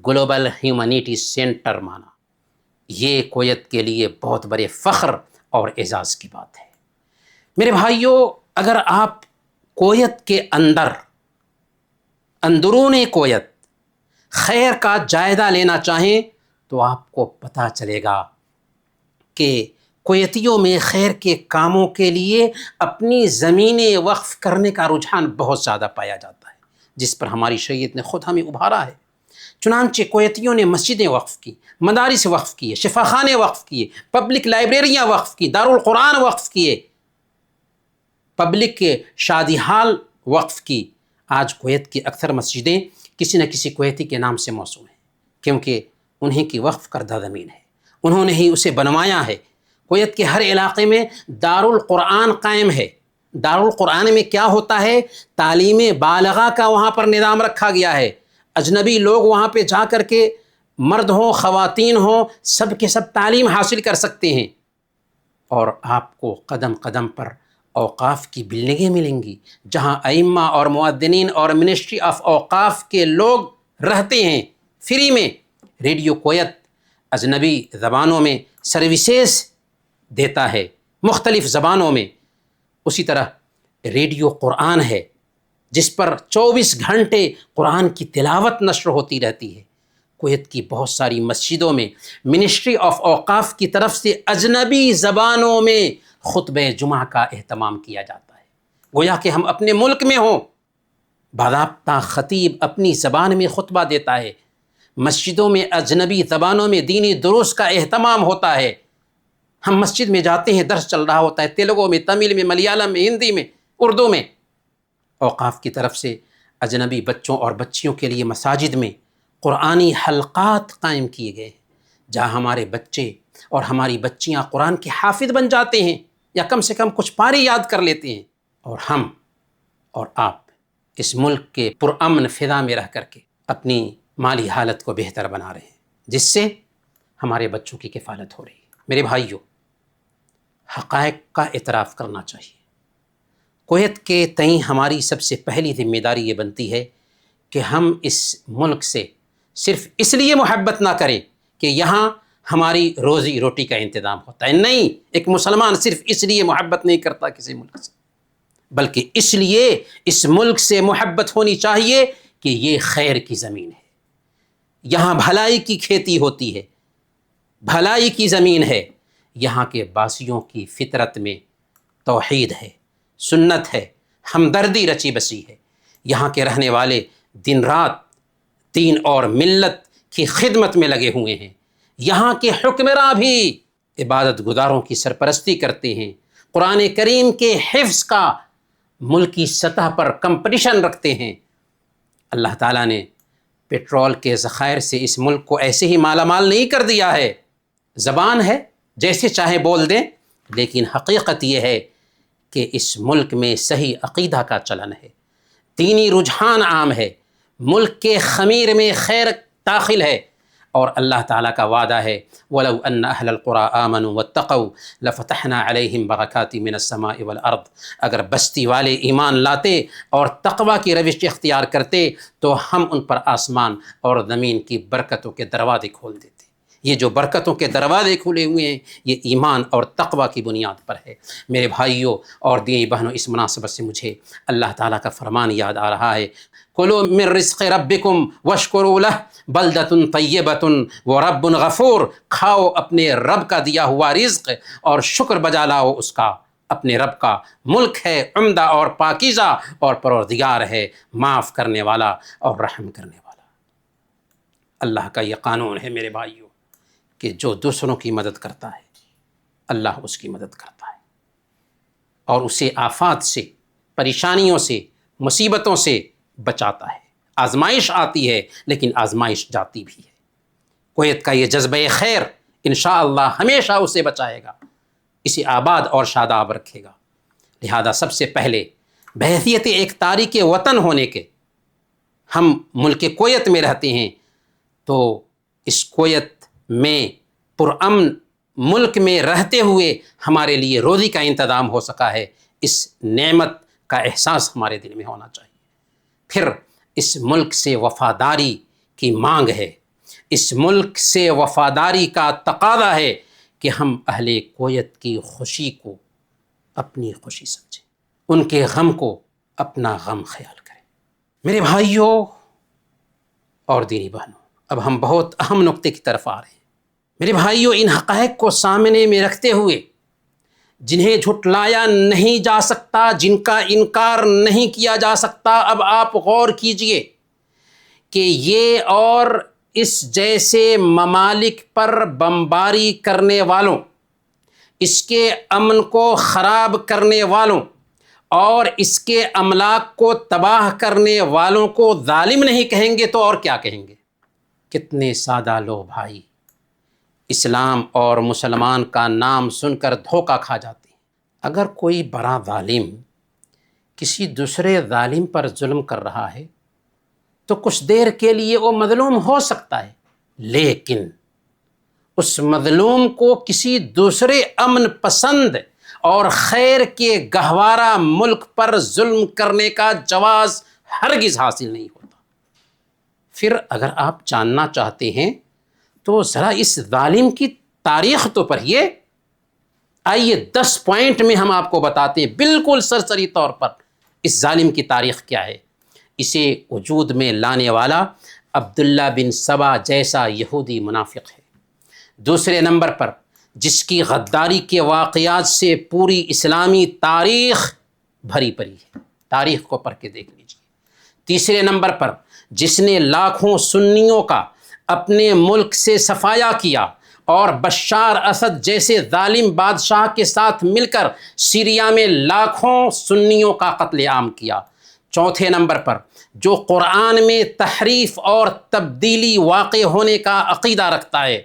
گلوبل ہیومنٹی سینٹر مانا۔ یہ کویت کے لیے بہت بڑے فخر اور اعزاز کی بات ہے۔ میرے بھائیوں، اگر آپ کویت کے اندرون کویت خیر کا جائزہ لینا چاہیں تو آپ کو پتہ چلے گا کہ کویتیوں میں خیر کے کاموں کے لیے اپنی زمینیں وقف کرنے کا رجحان بہت زیادہ پایا جاتا ہے، جس پر ہماری شریعت نے خود ہمیں ابھارا ہے۔ چنانچہ کویتیوں نے مسجدیں وقف کی، مدارس وقف کیے، شفاخانے وقف کیے، پبلک لائبریریاں وقف کی، دارالقرآن وقف کیے، پبلک شادی ہال وقف کی۔ آج کویت کی اکثر مسجدیں کسی نہ کسی کویتی کے نام سے موسوم ہیں، کیونکہ انہیں کی وقف کردہ زمین ہے، انہوں نے ہی اسے بنوایا ہے۔ کویت کے ہر علاقے میں دارالقرآن قائم ہے۔ دارالقرآن میں کیا ہوتا ہے؟ تعلیم بالغہ کا وہاں پر نظام رکھا گیا ہے۔ اجنبی لوگ وہاں پہ جا کر کے، مرد ہوں خواتین ہوں، سب کے سب تعلیم حاصل کر سکتے ہیں، اور آپ کو قدم قدم پر اوقاف کی بلڈنگیں ملیں گی، جہاں ائمہ اور مؤذنین اور منسٹری آف اوقاف کے لوگ رہتے ہیں فری میں۔ ریڈیو کویت اجنبی زبانوں میں سروسز دیتا ہے، مختلف زبانوں میں۔ اسی طرح ریڈیو قرآن ہے، جس پر 24 گھنٹے قرآن کی تلاوت نشر ہوتی رہتی ہے۔ کویت کی بہت ساری مسجدوں میں منسٹری آف اوقاف کی طرف سے اجنبی زبانوں میں خطبہ جمعہ کا اہتمام کیا جاتا ہے، گویا کہ ہم اپنے ملک میں ہوں۔ باضابطہ خطیب اپنی زبان میں خطبہ دیتا ہے، مسجدوں میں اجنبی زبانوں میں دینی دروس کا اہتمام ہوتا ہے۔ ہم مسجد میں جاتے ہیں، درس چل رہا ہوتا ہے تیلگو میں، تمل میں، ملیالم میں، ہندی میں، اردو میں۔ اوقاف کی طرف سے اجنبی بچوں اور بچیوں کے لیے مساجد میں قرآنی حلقات قائم کیے گئے ہیں، جہاں ہمارے بچے اور ہماری بچیاں قرآن کے حافظ بن جاتے ہیں، یا کم سے کم کچھ پارے یاد کر لیتے ہیں، اور ہم اور آپ اس ملک کے پرامن فضا میں رہ کر کے اپنی مالی حالت کو بہتر بنا رہے ہیں، جس سے ہمارے بچوں کی کفالت ہو رہی ہے۔ میرے بھائیوں، حقائق کا اعتراف کرنا چاہیے۔ کویت کے تئیں ہماری سب سے پہلی ذمہ داری یہ بنتی ہے کہ ہم اس ملک سے صرف اس لیے محبت نہ کریں کہ یہاں ہماری روزی روٹی کا انتظام ہوتا ہے۔ نہیں، ایک مسلمان صرف اس لیے محبت نہیں کرتا کسی ملک سے، بلکہ اس لیے اس ملک سے محبت ہونی چاہیے کہ یہ خیر کی زمین ہے، یہاں بھلائی کی کھیتی ہوتی ہے، بھلائی کی زمین ہے، یہاں کے باسیوں کی فطرت میں توحید ہے، سنت ہے، ہمدردی رچی بسی ہے، یہاں کے رہنے والے دن رات دین اور ملت کی خدمت میں لگے ہوئے ہیں، یہاں کے حکمراں بھی عبادت گزاروں کی سرپرستی کرتے ہیں، قرآن کریم کے حفظ کا ملکی سطح پر کمپٹیشن رکھتے ہیں۔ اللہ تعالیٰ نے پیٹرول کے ذخائر سے اس ملک کو ایسے ہی مالا مال نہیں کر دیا ہے۔ زبان ہے، جیسے چاہے بول دیں، لیکن حقیقت یہ ہے کہ اس ملک میں صحیح عقیدہ کا چلن ہے، دینی رجحان عام ہے، ملک کے خمیر میں خیر داخل ہے، اور اللہ تعالیٰ کا وعدہ ہے وَلَوْ أَنَّ أَهْلَ الْقُرَىٰ آمَنُوا وَاتَّقَوْا لَفَتَحْنَا عَلَيْهِمْ بَرَكَاتٍ مِّنَ السَّمَاءِ وَالْأَرْضِ۔ اگر بستی والے ایمان لاتے اور تقویٰ کی روش اختیار کرتے تو ہم ان پر آسمان اور زمین کی برکتوں کے دروازے کھول دیتے۔ یہ جو برکتوں کے دروازے کھلے ہوئے ہیں، یہ ایمان اور تقویٰ کی بنیاد پر ہے۔ میرے بھائیوں اور دینی بہنوں، اس مناسبت سے مجھے اللہ تعالیٰ کا فرمان یاد آ رہا ہے، کلوا من رزق ربکم واشکروا لہ بلدۃ طیبۃ ورب غفور۔ کھاؤ اپنے رب کا دیا ہوا رزق اور شکر بجا لاؤ اس کا۔ اپنے رب کا ملک ہے عمدہ اور پاکیزہ، اور پروردگار ہے معاف کرنے والا اور رحم کرنے والا۔ اللہ کا یہ قانون ہے میرے بھائیوں کہ جو دوسروں کی مدد کرتا ہے اللہ اس کی مدد کرتا ہے، اور اسے آفات سے، پریشانیوں سے، مصیبتوں سے بچاتا ہے۔ آزمائش آتی ہے لیکن آزمائش جاتی بھی ہے۔ کویت کا یہ جذبہ خیر انشاءاللہ ہمیشہ اسے بچائے گا، اسے آباد اور شاداب رکھے گا۔ لہذا سب سے پہلے بحیثیت ایک تارک وطن ہونے کے، ہم ملک کویت میں رہتے ہیں، تو اس کویت میں پرامن ملک میں رہتے ہوئے ہمارے لیے روزی کا انتظام ہو سکا ہے، اس نعمت کا احساس ہمارے دل میں ہونا چاہیے۔ پھر اس ملک سے وفاداری کی مانگ ہے، اس ملک سے وفاداری کا تقاضا ہے کہ ہم اہل کویت کی خوشی کو اپنی خوشی سمجھیں، ان کے غم کو اپنا غم خیال کریں۔ میرے بھائیوں اور دینی بہنوں، اب ہم بہت اہم نقطے کی طرف آ رہے ہیں۔ میرے بھائیوں، ان حقائق کو سامنے میں رکھتے ہوئے، جنہیں جھٹلایا نہیں جا سکتا، جن کا انکار نہیں کیا جا سکتا، اب آپ غور کیجئے کہ یہ اور اس جیسے ممالک پر بمباری کرنے والوں، اس کے امن کو خراب کرنے والوں اور اس کے املاک کو تباہ کرنے والوں کو ظالم نہیں کہیں گے تو اور کیا کہیں گے؟ کتنے سادہ لوگ بھائی اسلام اور مسلمان کا نام سن کر دھوکہ کھا جاتے ہیں۔ اگر کوئی بڑا ظالم کسی دوسرے ظالم پر ظلم کر رہا ہے تو کچھ دیر کے لیے وہ مظلوم ہو سکتا ہے، لیکن اس مظلوم کو کسی دوسرے امن پسند اور خیر کے گہوارہ ملک پر ظلم کرنے کا جواز ہرگز حاصل نہیں ہوتا۔ پھر اگر آپ جاننا چاہتے ہیں تو ذرا اس ظالم کی تاریخ تو پڑھیے۔ آئیے 10 پوائنٹ میں ہم آپ کو بتاتے ہیں بالکل سرسری طور پر اس ظالم کی تاریخ کیا ہے۔ اسے وجود میں لانے والا عبداللہ بن سبا جیسا یہودی منافق ہے۔ دوسرے نمبر پر جس کی غداری کے واقعات سے پوری اسلامی تاریخ بھری پڑی ہے، تاریخ کو پڑھ کے دیکھ لیجیے۔ تیسرے نمبر پر جس نے لاکھوں سنیوں کا اپنے ملک سے صفایا کیا اور بشار اسد جیسے ظالم بادشاہ کے ساتھ مل کر سیریا میں لاکھوں سنیوں کا قتل عام کیا۔ چوتھے نمبر پر جو قرآن میں تحریف اور تبدیلی واقع ہونے کا عقیدہ رکھتا ہے۔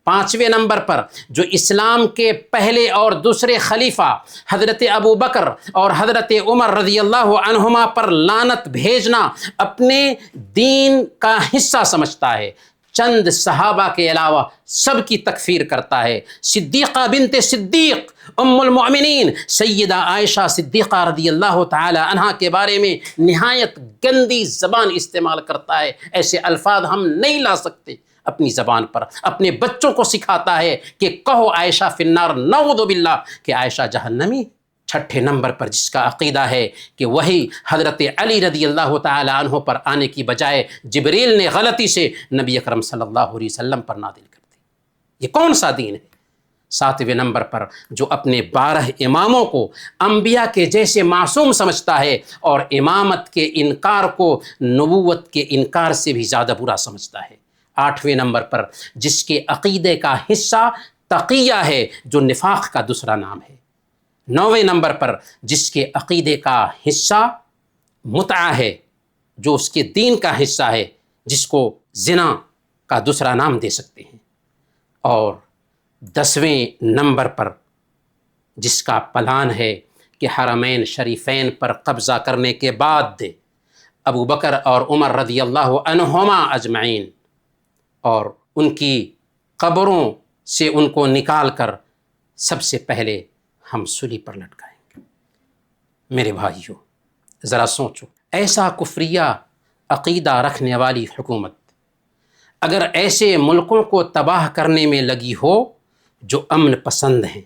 پانچویں نمبر پر جو اسلام کے پہلے اور دوسرے خلیفہ حضرت ابو بکر اور حضرت عمر رضی اللہ عنہما پر لعنت بھیجنا اپنے دین کا حصہ سمجھتا ہے۔ چند صحابہ کے علاوہ سب کی تکفیر کرتا ہے۔ صدیقہ بنت صدیق ام المؤمنین سیدہ عائشہ صدیقہ رضی اللہ تعالی عنہا کے بارے میں نہایت گندی زبان استعمال کرتا ہے۔ ایسے الفاظ ہم نہیں لا سکتے اپنی زبان پر۔ اپنے بچوں کو سکھاتا ہے کہ کہو عائشہ فی النار، نعوذ باللہ کہ عائشہ جہنمی۔ چھٹے نمبر پر جس کا عقیدہ ہے کہ وہی حضرت علی رضی اللہ تعالی عنہ پر آنے کی بجائے جبریل نے غلطی سے نبی اکرم صلی اللہ علیہ وسلم پر نازل کر دی، یہ کون سا دین ہے؟ ساتویں نمبر پر جو اپنے 12 اماموں کو انبیاء کے جیسے معصوم سمجھتا ہے اور امامت کے انکار کو نبوت کے انکار سے بھی زیادہ برا سمجھتا ہے۔ 8ویں نمبر پر جس کے عقیدے کا حصہ تقیہ ہے جو نفاق کا دوسرا نام ہے۔ 9ویں نمبر پر جس کے عقیدے کا حصہ متعہ ہے جو اس کے دین کا حصہ ہے، جس کو زنا کا دوسرا نام دے سکتے ہیں۔ اور 10ویں نمبر پر جس کا پلان ہے کہ حرمین شریفین پر قبضہ کرنے کے بعد ابو بکر اور عمر رضی اللہ عنہما اجمعین اور ان کی قبروں سے ان کو نکال کر سب سے پہلے ہم سولی پر لٹکائیں گے۔ میرے بھائیوں ذرا سوچو، ایسا کفریہ عقیدہ رکھنے والی حکومت اگر ایسے ملکوں کو تباہ کرنے میں لگی ہو جو امن پسند ہیں،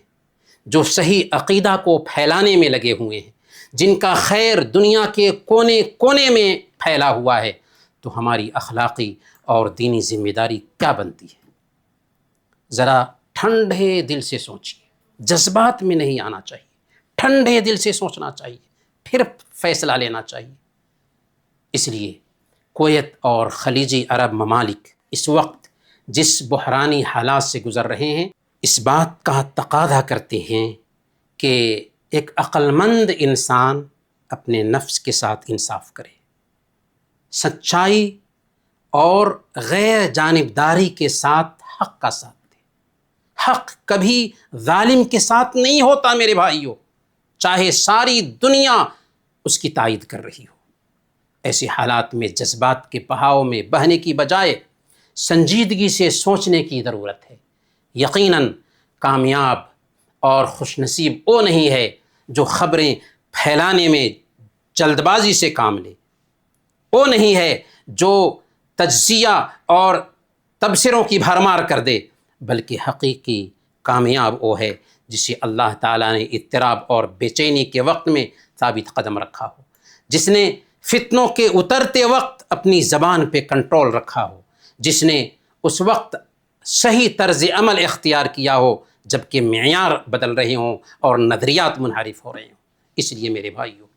جو صحیح عقیدہ کو پھیلانے میں لگے ہوئے ہیں، جن کا خیر دنیا کے کونے کونے میں پھیلا ہوا ہے، تو ہماری اخلاقی اور دینی ذمہ داری کیا بنتی ہے؟ ذرا ٹھنڈے دل سے سوچیے، جذبات میں نہیں آنا چاہیے، ٹھنڈے دل سے سوچنا چاہیے، پھر فیصلہ لینا چاہیے۔ اس لیے کویت اور خلیجی عرب ممالک اس وقت جس بحرانی حالات سے گزر رہے ہیں، اس بات کا تقاضا کرتے ہیں کہ ایک عقل مند انسان اپنے نفس کے ساتھ انصاف کرے، سچائی اور غیر جانبداری کے ساتھ حق کا ساتھ دے۔ حق کبھی ظالم کے ساتھ نہیں ہوتا میرے بھائیوں، چاہے ساری دنیا اس کی تائید کر رہی ہو۔ ایسے حالات میں جذبات کے بہاؤ میں بہنے کی بجائے سنجیدگی سے سوچنے کی ضرورت ہے۔ یقیناً کامیاب اور خوش نصیب وہ نہیں ہے جو خبریں پھیلانے میں جلد بازی سے کام لے، وہ نہیں ہے جو تجزیہ اور تبصروں کی بھرمار کر دے، بلکہ حقیقی کامیاب وہ ہے جسے اللہ تعالیٰ نے اضطراب اور بے چینی کے وقت میں ثابت قدم رکھا ہو، جس نے فتنوں کے اترتے وقت اپنی زبان پہ کنٹرول رکھا ہو، جس نے اس وقت صحیح طرز عمل اختیار کیا ہو جبکہ معیار بدل رہے ہوں اور نظریات منحرف ہو رہے ہوں۔ اس لیے میرے بھائیوں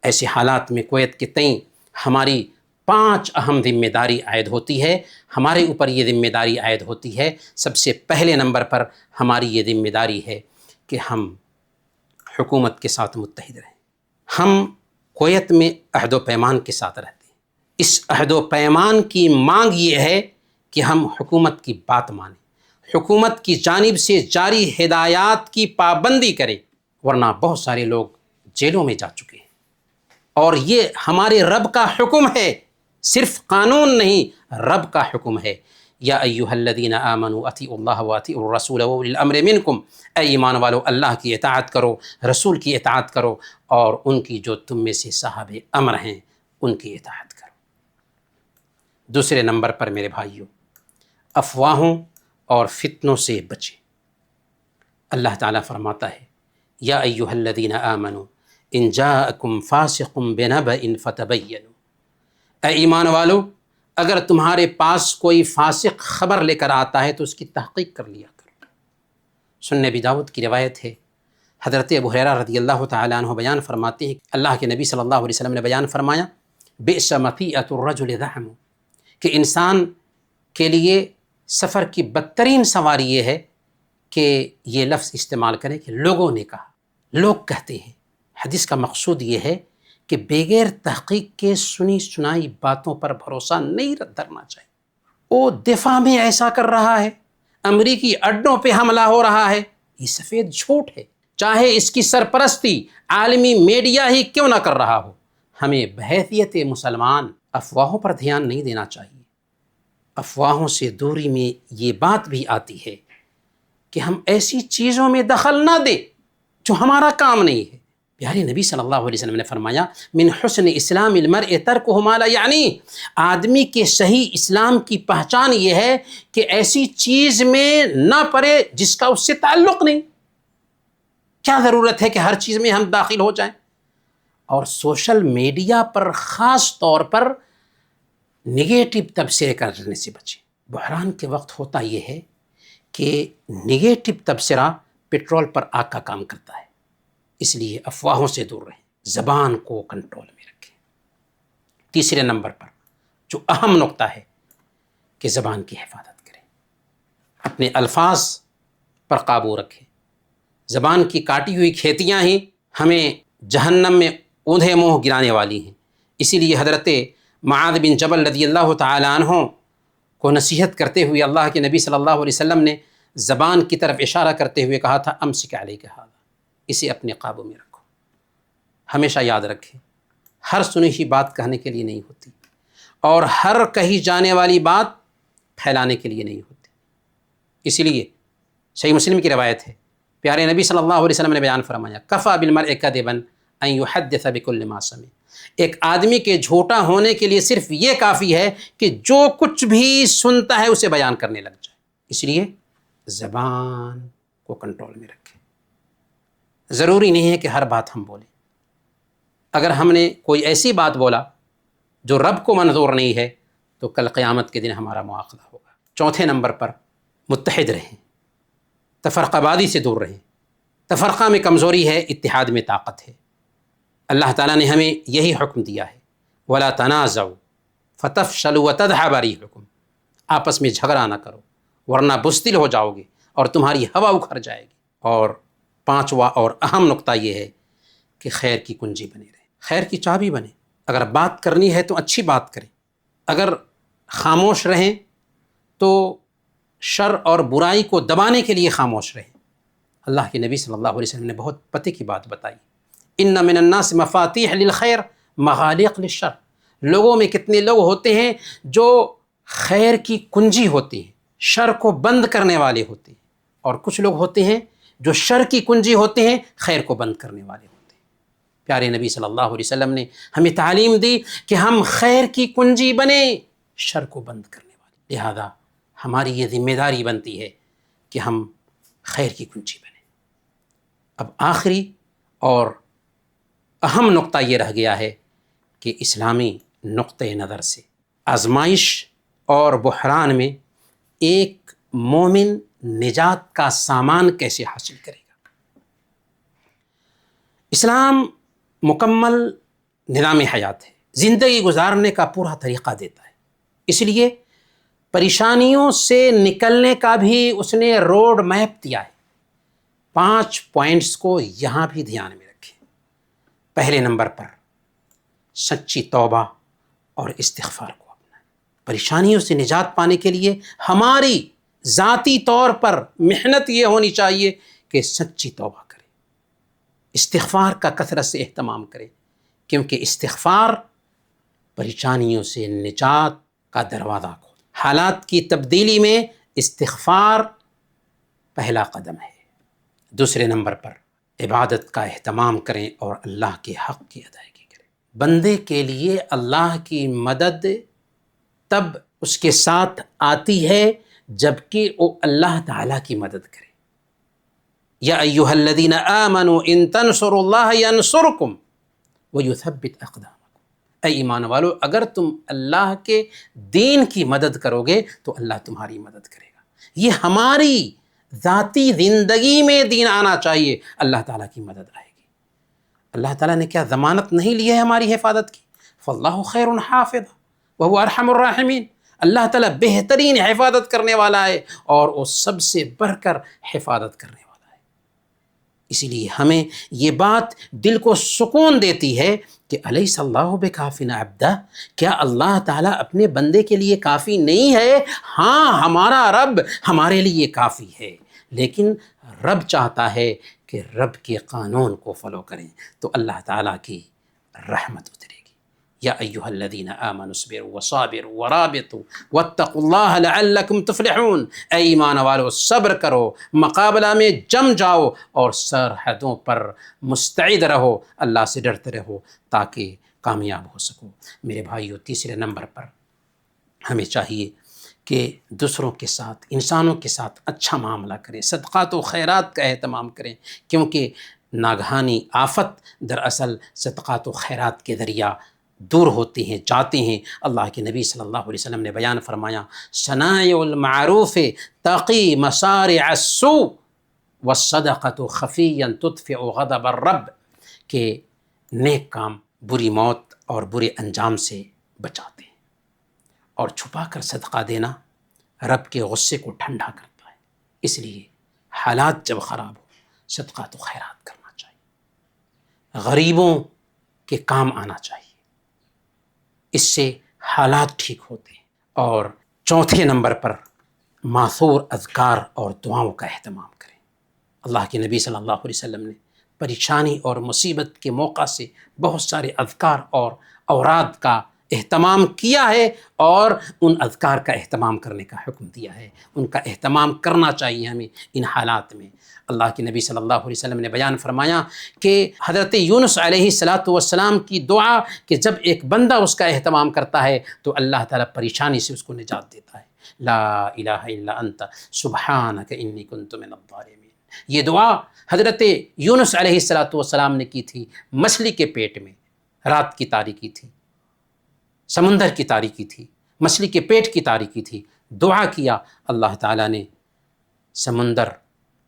ایسے حالات میں کویت کے تئیں ہماری 5 اہم ذمہ داری عائد ہوتی ہے، ہمارے اوپر یہ ذمہ داری عائد ہوتی ہے۔ سب سے پہلے نمبر پر ہماری یہ ذمہ داری ہے کہ ہم حکومت کے ساتھ متحد رہیں۔ ہم کویت میں عہد و پیمان کے ساتھ رہتے ہیں، اس عہد و پیمان کی مانگ یہ ہے کہ ہم حکومت کی بات مانیں، حکومت کی جانب سے جاری ہدایات کی پابندی کریں، ورنہ بہت سارے لوگ جیلوں میں جا چکے ہیں۔ اور یہ ہمارے رب کا حکم ہے، صرف قانون نہیں، رب کا حکم ہے۔ یا ایھا الذین آمنوا اطیعوا اللہ واطیعوا الرسول واولی الامر منکم، اے ایمان والو اللہ کی اطاعت کرو، رسول کی اطاعت کرو، اور ان کی جو تم میں سے صاحب امر ہیں ان کی اطاعت کرو۔ دوسرے نمبر پر میرے بھائیوں افواہوں اور فتنوں سے بچیں۔ اللہ تعالیٰ فرماتا ہے یا ایھا الذین آمنوا ان جاءکم فاسق بنبأ فتبینوا، اے ایمان والو اگر تمہارے پاس کوئی فاسق خبر لے کر آتا ہے تو اس کی تحقیق کر لیا کرو۔ سنن ابی داؤد کی روایت ہے، حضرت ابو ہریرہ رضی اللہ تعالیٰ عنہ بیان فرماتے ہیں اللہ کے نبی صلی اللہ علیہ وسلم نے بیان فرمایا بئس مطیعۃ الرجل ذحم، کہ انسان کے لیے سفر کی بدترین سواری یہ ہے کہ یہ لفظ استعمال کرے کہ لوگوں نے کہا، لوگ کہتے ہیں۔ حدیث کا مقصود یہ ہے کہ بغیر تحقیق کے سنی سنائی باتوں پر بھروسہ نہیں دھرنا چاہیے۔ وہ دفاع میں ایسا کر رہا ہے، امریکی اڈوں پہ حملہ ہو رہا ہے، یہ سفید جھوٹ ہے، چاہے اس کی سرپرستی عالمی میڈیا ہی کیوں نہ کر رہا ہو۔ ہمیں بحیثیت مسلمان افواہوں پر دھیان نہیں دینا چاہیے۔ افواہوں سے دوری میں یہ بات بھی آتی ہے کہ ہم ایسی چیزوں میں دخل نہ دیں جو ہمارا کام نہیں ہے۔ پیارے نبی صلی اللہ علیہ وسلم نے فرمایا من حسن اسلام المرء ترکہ ما لا یعنی، آدمی کے صحیح اسلام کی پہچان یہ ہے کہ ایسی چیز میں نہ پڑے جس کا اس سے تعلق نہیں۔ کیا ضرورت ہے کہ ہر چیز میں ہم داخل ہو جائیں؟ اور سوشل میڈیا پر خاص طور پر نگیٹو تبصرے کرنے سے بچیں۔ بحران کے وقت ہوتا یہ ہے کہ نگیٹو تبصرہ پٹرول پر آگ کا کام کرتا ہے، اس لیے افواہوں سے دور رہیں، زبان کو کنٹرول میں رکھیں۔ تیسرے نمبر پر جو اہم نقطہ ہے کہ زبان کی حفاظت کریں، اپنے الفاظ پر قابو رکھیں۔ زبان کی کاٹی ہوئی کھیتیاں ہی ہمیں جہنم میں اوندھے منہ گرانے والی ہیں۔ اسی لیے حضرت معاذ بن جبل رضی اللہ تعالی عنہ کو نصیحت کرتے ہوئے اللہ کے نبی صلی اللہ علیہ وسلم نے زبان کی طرف اشارہ کرتے ہوئے کہا تھا امسک علیک ھذا، اسے اپنے قابو میں رکھو۔ ہمیشہ یاد رکھیں، ہر سنی ہوئی بات کہنے کے لیے نہیں ہوتی، اور ہر کہی جانے والی بات پھیلانے کے لیے نہیں ہوتی۔ اسی لیے صحیح مسلم کی روایت ہے، پیارے نبی صلی اللہ علیہ وسلم نے بیان فرمایا کفی بالمرء کذبا ان یحدث بکل ما سمع، ایک آدمی کے جھوٹا ہونے کے لیے صرف یہ کافی ہے کہ جو کچھ بھی سنتا ہے اسے بیان کرنے لگ جائے۔ اس لیے زبان کو کنٹرول میں رکھیں۔ ضروری نہیں ہے کہ ہر بات ہم بولیں۔ اگر ہم نے کوئی ایسی بات بولا جو رب کو منظور نہیں ہے تو کل قیامت کے دن ہمارا مواخذہ ہوگا۔ چوتھے نمبر پر متحد رہیں، تفرقہ بازی سے دور رہیں۔ تفرقہ میں کمزوری ہے، اتحاد میں طاقت ہے۔ اللہ تعالیٰ نے ہمیں یہی حکم دیا ہے وَلَا تَنَازَعُوا فَتَفْشَلُوا وَتَذْهَبَ رِيحُكُمْ، آپس میں جھگڑا نہ کرو ورنہ بزدل ہو جاؤ گے اور تمہاری ہوا اکھڑ جائے گی۔ اور پانچواں اور اہم نقطہ یہ ہے کہ خیر کی کنجی بنے رہے، خیر کی چابی بنے۔ اگر بات کرنی ہے تو اچھی بات کریں، اگر خاموش رہیں تو شر اور برائی کو دبانے کے لیے خاموش رہیں۔ اللہ کے نبی صلی اللہ علیہ وسلم نے بہت پتے کی بات بتائی، ان من الناس مفاتیح للخیر مغالق للشر، لوگوں میں کتنے لوگ ہوتے ہیں جو خیر کی کنجی ہوتی ہیں، شر کو بند کرنے والے ہوتے ہیں، اور کچھ لوگ ہوتے ہیں جو شر کی کنجی ہوتے ہیں، خیر کو بند کرنے والے ہوتے ہیں۔ پیارے نبی صلی اللہ علیہ وسلم نے ہمیں تعلیم دی کہ ہم خیر کی کنجی بنیں، شر کو بند کرنے والے۔ لہذا ہماری یہ ذمہ داری بنتی ہے کہ ہم خیر کی کنجی بنیں۔ اب آخری اور اہم نقطہ یہ رہ گیا ہے کہ اسلامی نقطہ نظر سے آزمائش اور بحران میں ایک مومن نجات کا سامان کیسے حاصل کرے گا۔ اسلام مکمل نظام حیات ہے، زندگی گزارنے کا پورا طریقہ دیتا ہے، اس لیے پریشانیوں سے نکلنے کا بھی اس نے روڈ میپ دیا ہے۔ 5 پوائنٹس کو یہاں بھی دھیان میں رکھیں۔ پہلے نمبر پر سچی توبہ اور استغفار کو اپنائیں۔ پریشانیوں سے نجات پانے کے لیے ہماری ذاتی طور پر محنت یہ ہونی چاہیے کہ سچی توبہ کریں، استغفار کا کثرت سے اہتمام کریں، کیونکہ استغفار پریشانیوں سے نجات کا دروازہ کھولتا ہے۔ حالات کی تبدیلی میں استغفار پہلا قدم ہے۔ دوسرے نمبر پر عبادت کا اہتمام کریں اور اللہ کے حق کی ادائیگی کریں۔ بندے کے لیے اللہ کی مدد تب اس کے ساتھ آتی ہے جبکہ وہ اللہ تعالیٰ کی مدد کرے۔ یا ایھا الذین آمنوا ان تنصروا اللہ ینصرکم ویثبت اقدامکم، اے ایمان والو اگر تم اللہ کے دین کی مدد کرو گے تو اللہ تمہاری مدد کرے گا۔ یہ ہماری ذاتی زندگی میں دین آنا چاہیے، اللہ تعالیٰ کی مدد آئے گی۔ اللہ تعالیٰ نے کیا ضمانت نہیں لی ہے ہماری حفاظت کی؟ فاللہ خیر حافظ وہو ارحم الراحمین، اللہ تعالیٰ بہترین حفاظت کرنے والا ہے اور وہ سب سے بڑھ کر حفاظت کرنے والا ہے۔ اسی لیے ہمیں یہ بات دل کو سکون دیتی ہے کہ الیس اللہ بکاف عبدہ، کیا اللہ تعالیٰ اپنے بندے کے لیے کافی نہیں ہے؟ ہاں، ہمارا رب ہمارے لیے کافی ہے، لیکن رب چاہتا ہے کہ رب کے قانون کو فالو کریں تو اللہ تعالیٰ کی رحمت اترے گی۔ یا ایھا الذین آمنوا اصبروا وصابروا ورابطوا واتقوا اللہ لعلکم تفلحون، اے ایمان والو صبر کرو، مقابلہ میں جم جاؤ اور سرحدوں پر مستعد رہو، اللہ سے ڈرتے رہو تاکہ کامیاب ہو سکو۔ میرے بھائیو، تیسرے نمبر پر ہمیں چاہیے کہ دوسروں کے ساتھ، انسانوں کے ساتھ اچھا معاملہ کریں، صدقات و خیرات کا اہتمام کریں، کیونکہ ناگہانی آفت دراصل صدقات و خیرات کے ذریعہ دور ہوتے ہیں، جاتے ہیں۔ اللہ کے نبی صلی اللہ علیہ وسلم نے بیان فرمایا، صنائع المعروف تقی مصارع السوء والصدقۃ خفیا تطفئ غضب الرب، کہ نیک کام بری موت اور برے انجام سے بچاتے ہیں، اور چھپا کر صدقہ دینا رب کے غصے کو ٹھنڈا کرتا ہے۔ اس لیے حالات جب خراب ہو صدقات و خیرات کرنا چاہیے، غریبوں کے کام آنا چاہیے، اس سے حالات ٹھیک ہوتے ہیں۔ اور چوتھے نمبر پر ماثور اذکار اور دعاؤں کا اہتمام کریں۔ اللہ کے نبی صلی اللہ علیہ وسلم نے پریشانی اور مصیبت کے موقع سے بہت سارے اذکار اور اوراد کا اہتمام کیا ہے، اور ان اذکار کا اہتمام کرنے کا حکم دیا ہے، ان کا اہتمام کرنا چاہیے ہمیں ان حالات میں۔ اللہ کے نبی صلی اللہ علیہ وسلم نے بیان فرمایا کہ حضرت یونس علیہ السلام کی دعا کہ جب ایک بندہ اس کا اہتمام کرتا ہے تو اللہ تعالیٰ پریشانی سے اس کو نجات دیتا ہے۔ لا الہ الا انت سبحانک انی کنت من الظالمین، یہ دعا حضرت یونس علیہ السلام نے کی تھی مچھلی کے پیٹ میں، رات کی تاریکی تھی، سمندر کی تاریکی تھی، مچھلی کے پیٹ کی تاریکی تھی، دعا کیا، اللہ تعالیٰ نے سمندر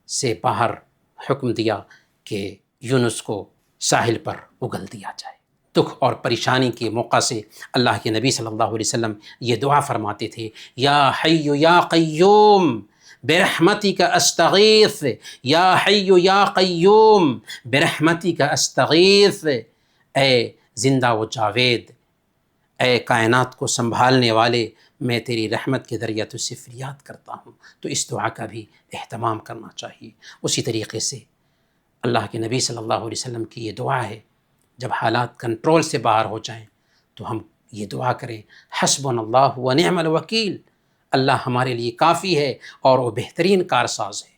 سے باہر حکم دیا کہ یونس کو ساحل پر اگل دیا جائے۔ دکھ اور پریشانی کے موقع سے اللہ کے نبی صلی اللہ علیہ وسلم یہ دعا فرماتے تھے، یا حی یا قیوم برحمتک استغیث، یا حی یا قیوم برحمتک استغیث، اے زندہ و جاوید، اے کائنات کو سنبھالنے والے، میں تیری رحمت کے ذریعہ تجھ سے فریاد کرتا ہوں۔ تو اس دعا کا بھی اہتمام کرنا چاہیے۔ اسی طریقے سے اللہ کے نبی صلی اللہ علیہ وسلم کی یہ دعا ہے، جب حالات کنٹرول سے باہر ہو جائیں تو ہم یہ دعا کریں، حسبنا اللہ و نعم الوکیل، اللہ ہمارے لیے کافی ہے اور وہ بہترین کارساز ہے۔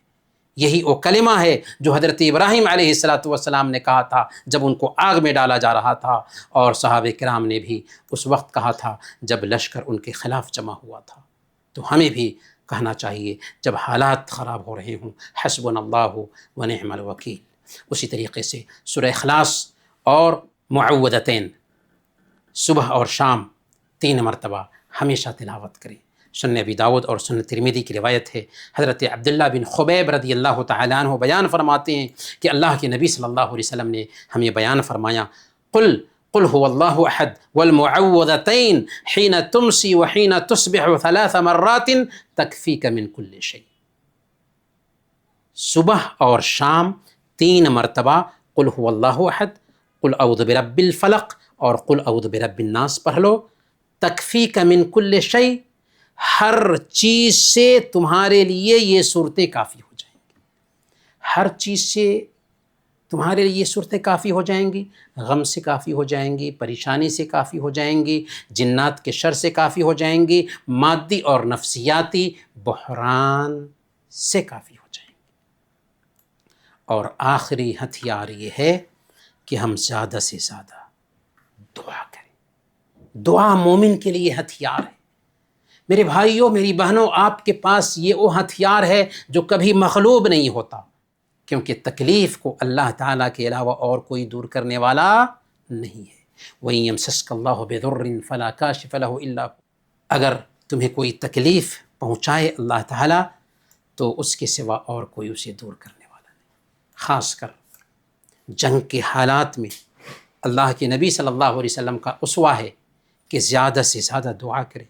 یہی وہ کلمہ ہے جو حضرت ابراہیم علیہ السلام نے کہا تھا جب ان کو آگ میں ڈالا جا رہا تھا، اور صحابہ کرام نے بھی اس وقت کہا تھا جب لشکر ان کے خلاف جمع ہوا تھا۔ تو ہمیں بھی کہنا چاہیے جب حالات خراب ہو رہے ہوں، حسبنا اللہ و نعم الوکیل۔ اسی طریقے سے سورہ اخلاص اور معوذتین صبح اور شام 3 مرتبہ ہمیشہ تلاوت کریں۔ سنن ابی داود اور سنن ترمذی کی روایت ہے، حضرت عبداللہ بن خبیب رضی اللہ تعالیٰ عنہ بیان فرماتے ہیں کہ اللہ کے نبی صلی اللہ علیہ وسلم نے ہمیں بیان فرمایا، قل هو اللہ احد والمعوذتین حین تمسی وحین تصبح 3 مرات تکفیک من کل شیء۔ صبح اور شام 3 مرتبہ قل هو اللہ احد، قل اعوذ برب الفلق اور قل اعوذ برب الناس پڑھ لو، تکفیک من کل شیء، ہر چیز سے تمہارے لیے یہ صورتیں کافی ہو جائیں گی، ہر چیز سے تمہارے لیے یہ صورتیں کافی ہو جائیں گی، غم سے کافی ہو جائیں گی، پریشانی سے کافی ہو جائیں گی، جنات کے شر سے کافی ہو جائیں گی، مادی اور نفسیاتی بحران سے کافی ہو جائیں گی۔ اور آخری ہتھیار یہ ہے کہ ہم زیادہ سے زیادہ دعا کریں۔ دعا مومن کے لیے ہتھیار ہے۔ میرے بھائیوں، میری بہنوں، آپ کے پاس یہ وہ ہتھیار ہے جو کبھی مغلوب نہیں ہوتا، کیونکہ تکلیف کو اللہ تعالیٰ کے علاوہ اور کوئی دور کرنے والا نہیں ہے۔ وَإِن يَمْسَسْكَ اللَّهُ بِضُرٍّ فَلَا كَاشِفَ لَهُ إِلَّا هُوَ، اگر تمہیں کوئی تکلیف پہنچائے اللہ تعالیٰ تو اس کے سوا اور کوئی اسے دور کرنے والا نہیں۔ خاص کر جنگ کے حالات میں اللہ کے نبی صلی اللہ علیہ وسلم کا اسوہ ہے کہ زیادہ سے زیادہ دعا کریں۔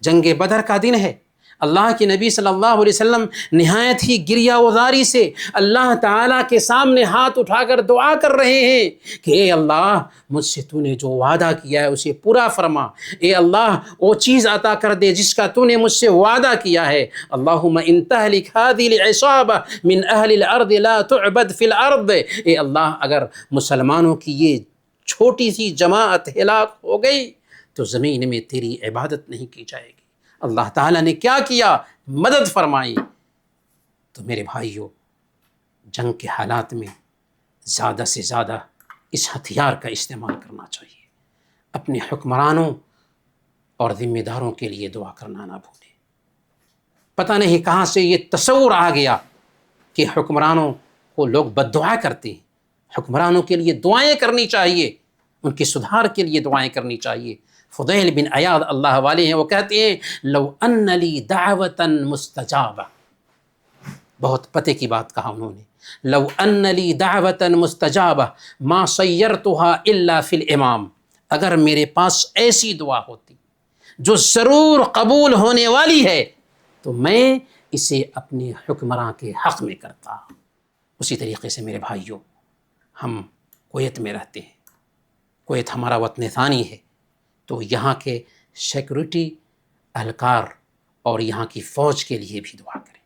جنگ بدر کا دن ہے، اللہ کے نبی صلی اللہ علیہ وسلم نہایت ہی گریہ وزاری سے اللہ تعالیٰ کے سامنے ہاتھ اٹھا کر دعا کر رہے ہیں کہ اے اللہ، مجھ سے تو نے جو وعدہ کیا ہے اسے پورا فرما، اے اللہ وہ چیز عطا کر دے جس کا تو نے مجھ سے وعدہ کیا ہے۔ اللہم ان تہلک ہذہ العصابہ من اہل الارض لا تعبد فی الارض، اے اللہ اگر مسلمانوں کی یہ چھوٹی سی جماعت ہلاک ہو گئی تو زمین میں تیری عبادت نہیں کی جائے گی۔ اللہ تعالیٰ نے کیا کیا؟ مدد فرمائی۔ تو میرے بھائیوں، جنگ کے حالات میں زیادہ سے زیادہ اس ہتھیار کا استعمال کرنا چاہیے۔ اپنے حکمرانوں اور ذمہ داروں کے لیے دعا کرنا نہ بھولیں۔ پتہ نہیں کہاں سے یہ تصور آ گیا کہ حکمرانوں کو لوگ بد دعا کرتے ہیں، حکمرانوں کے لیے دعائیں کرنی چاہیے، ان کی سدھار کے لیے دعائیں کرنی چاہیے۔ فضیل بن عیاض اللہ والے ہیں، وہ کہتے ہیں لو ان لی دعوتا مستجابہ، بہت پتے کی بات کہا انہوں نے، لو ان لی دعوتا مستجابہ ما صیرتها الا فی الامام، اگر میرے پاس ایسی دعا ہوتی جو ضرور قبول ہونے والی ہے تو میں اسے اپنے حکمراں کے حق میں کرتا۔ اسی طریقے سے میرے بھائیوں، ہم کویت میں رہتے ہیں، کویت ہمارا وطن ثانی ہے، تو یہاں کے سیکورٹی اہلکار اور یہاں کی فوج کے لیے بھی دعا کریں،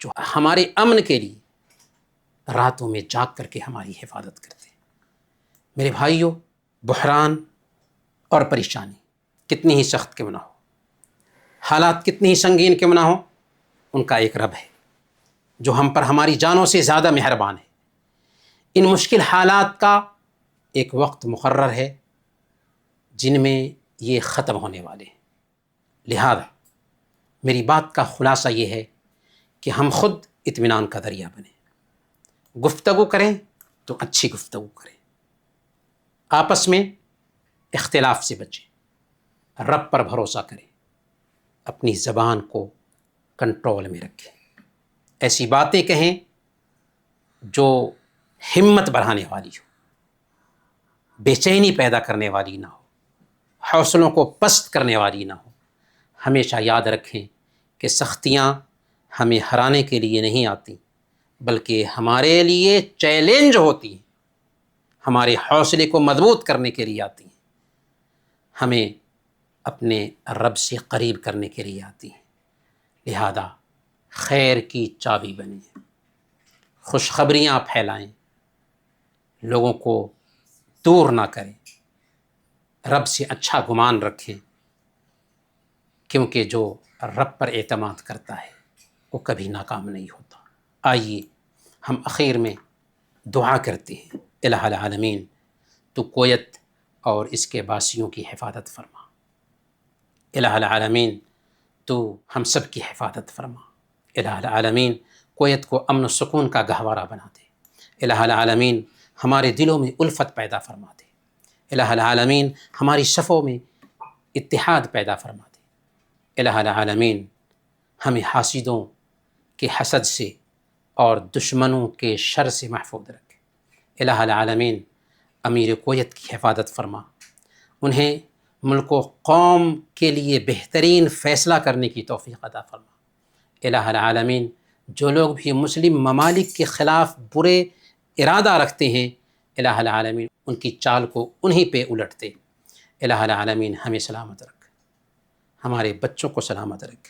جو ہمارے امن کے لیے راتوں میں جاگ کر کے ہماری حفاظت کرتے ہیں۔ میرے بھائیوں، بحران اور پریشانی کتنی ہی سخت کیوں نہ ہو، حالات کتنی ہی سنگین کیوں نہ ہو، ان کا ایک رب ہے جو ہم پر ہماری جانوں سے زیادہ مہربان ہے۔ ان مشکل حالات کا ایک وقت مقرر ہے جن میں یہ ختم ہونے والے ہیں، لہذا میری بات کا خلاصہ یہ ہے کہ ہم خود اطمینان کا ذریعہ بنیں، گفتگو کریں تو اچھی گفتگو کریں، آپس میں اختلاف سے بچیں، رب پر بھروسہ کریں، اپنی زبان کو کنٹرول میں رکھیں، ایسی باتیں کہیں جو ہمت بڑھانے والی ہو، بے چینی پیدا کرنے والی نہ ہو، حوصلوں کو پست کرنے والی نہ ہو۔ ہمیشہ یاد رکھیں کہ سختیاں ہمیں ہرانے کے لیے نہیں آتی، بلکہ ہمارے لیے چیلنج ہوتی ہیں، ہمارے حوصلے کو مضبوط کرنے کے لیے آتی ہیں، ہمیں اپنے رب سے قریب کرنے کے لیے آتی ہیں۔ لہذا خیر کی چابی بنیں، خوشخبریاں پھیلائیں، لوگوں کو دور نہ کریں، رب سے اچھا گمان رکھیں، کیونکہ جو رب پر اعتماد کرتا ہے وہ کبھی ناکام نہیں ہوتا۔ آئیے ہم اخیر میں دعا کرتے ہیں، الہ العالمین تو کویت اور اس کے باسیوں کی حفاظت فرما، الہ العالمین تو ہم سب کی حفاظت فرما، الہ العالمین کویت کو امن و سکون کا گہوارہ بنا دے، الہ العالمین ہمارے دلوں میں الفت پیدا فرما دے، الہ العالمین ہماری صفوں میں اتحاد پیدا فرما دے، الہ العالمین ہمیں حاسدوں کے حسد سے اور دشمنوں کے شر سے محفوظ رکھے، الہ العالمین امیر کویت کی حفاظت فرما، انہیں ملک و قوم کے لیے بہترین فیصلہ کرنے کی توفیق عطا فرما، الہ العالمین جو لوگ بھی مسلم ممالک کے خلاف برے ارادہ رکھتے ہیں، الہ العالمین ان کی چال کو انہی پہ الٹ دے، الہ العالمین ہمیں سلامت رکھ، ہمارے بچوں کو سلامت رکھ،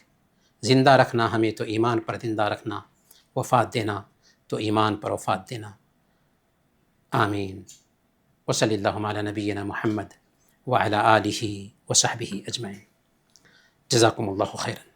زندہ رکھنا ہمیں تو ایمان پر زندہ رکھنا، وفات دینا تو ایمان پر وفات دینا، آمین۔ وصلی اللہ علی نبینا محمد وعلی آلہ وصحبہ اجمعین، جزاکم اللہ خیرا۔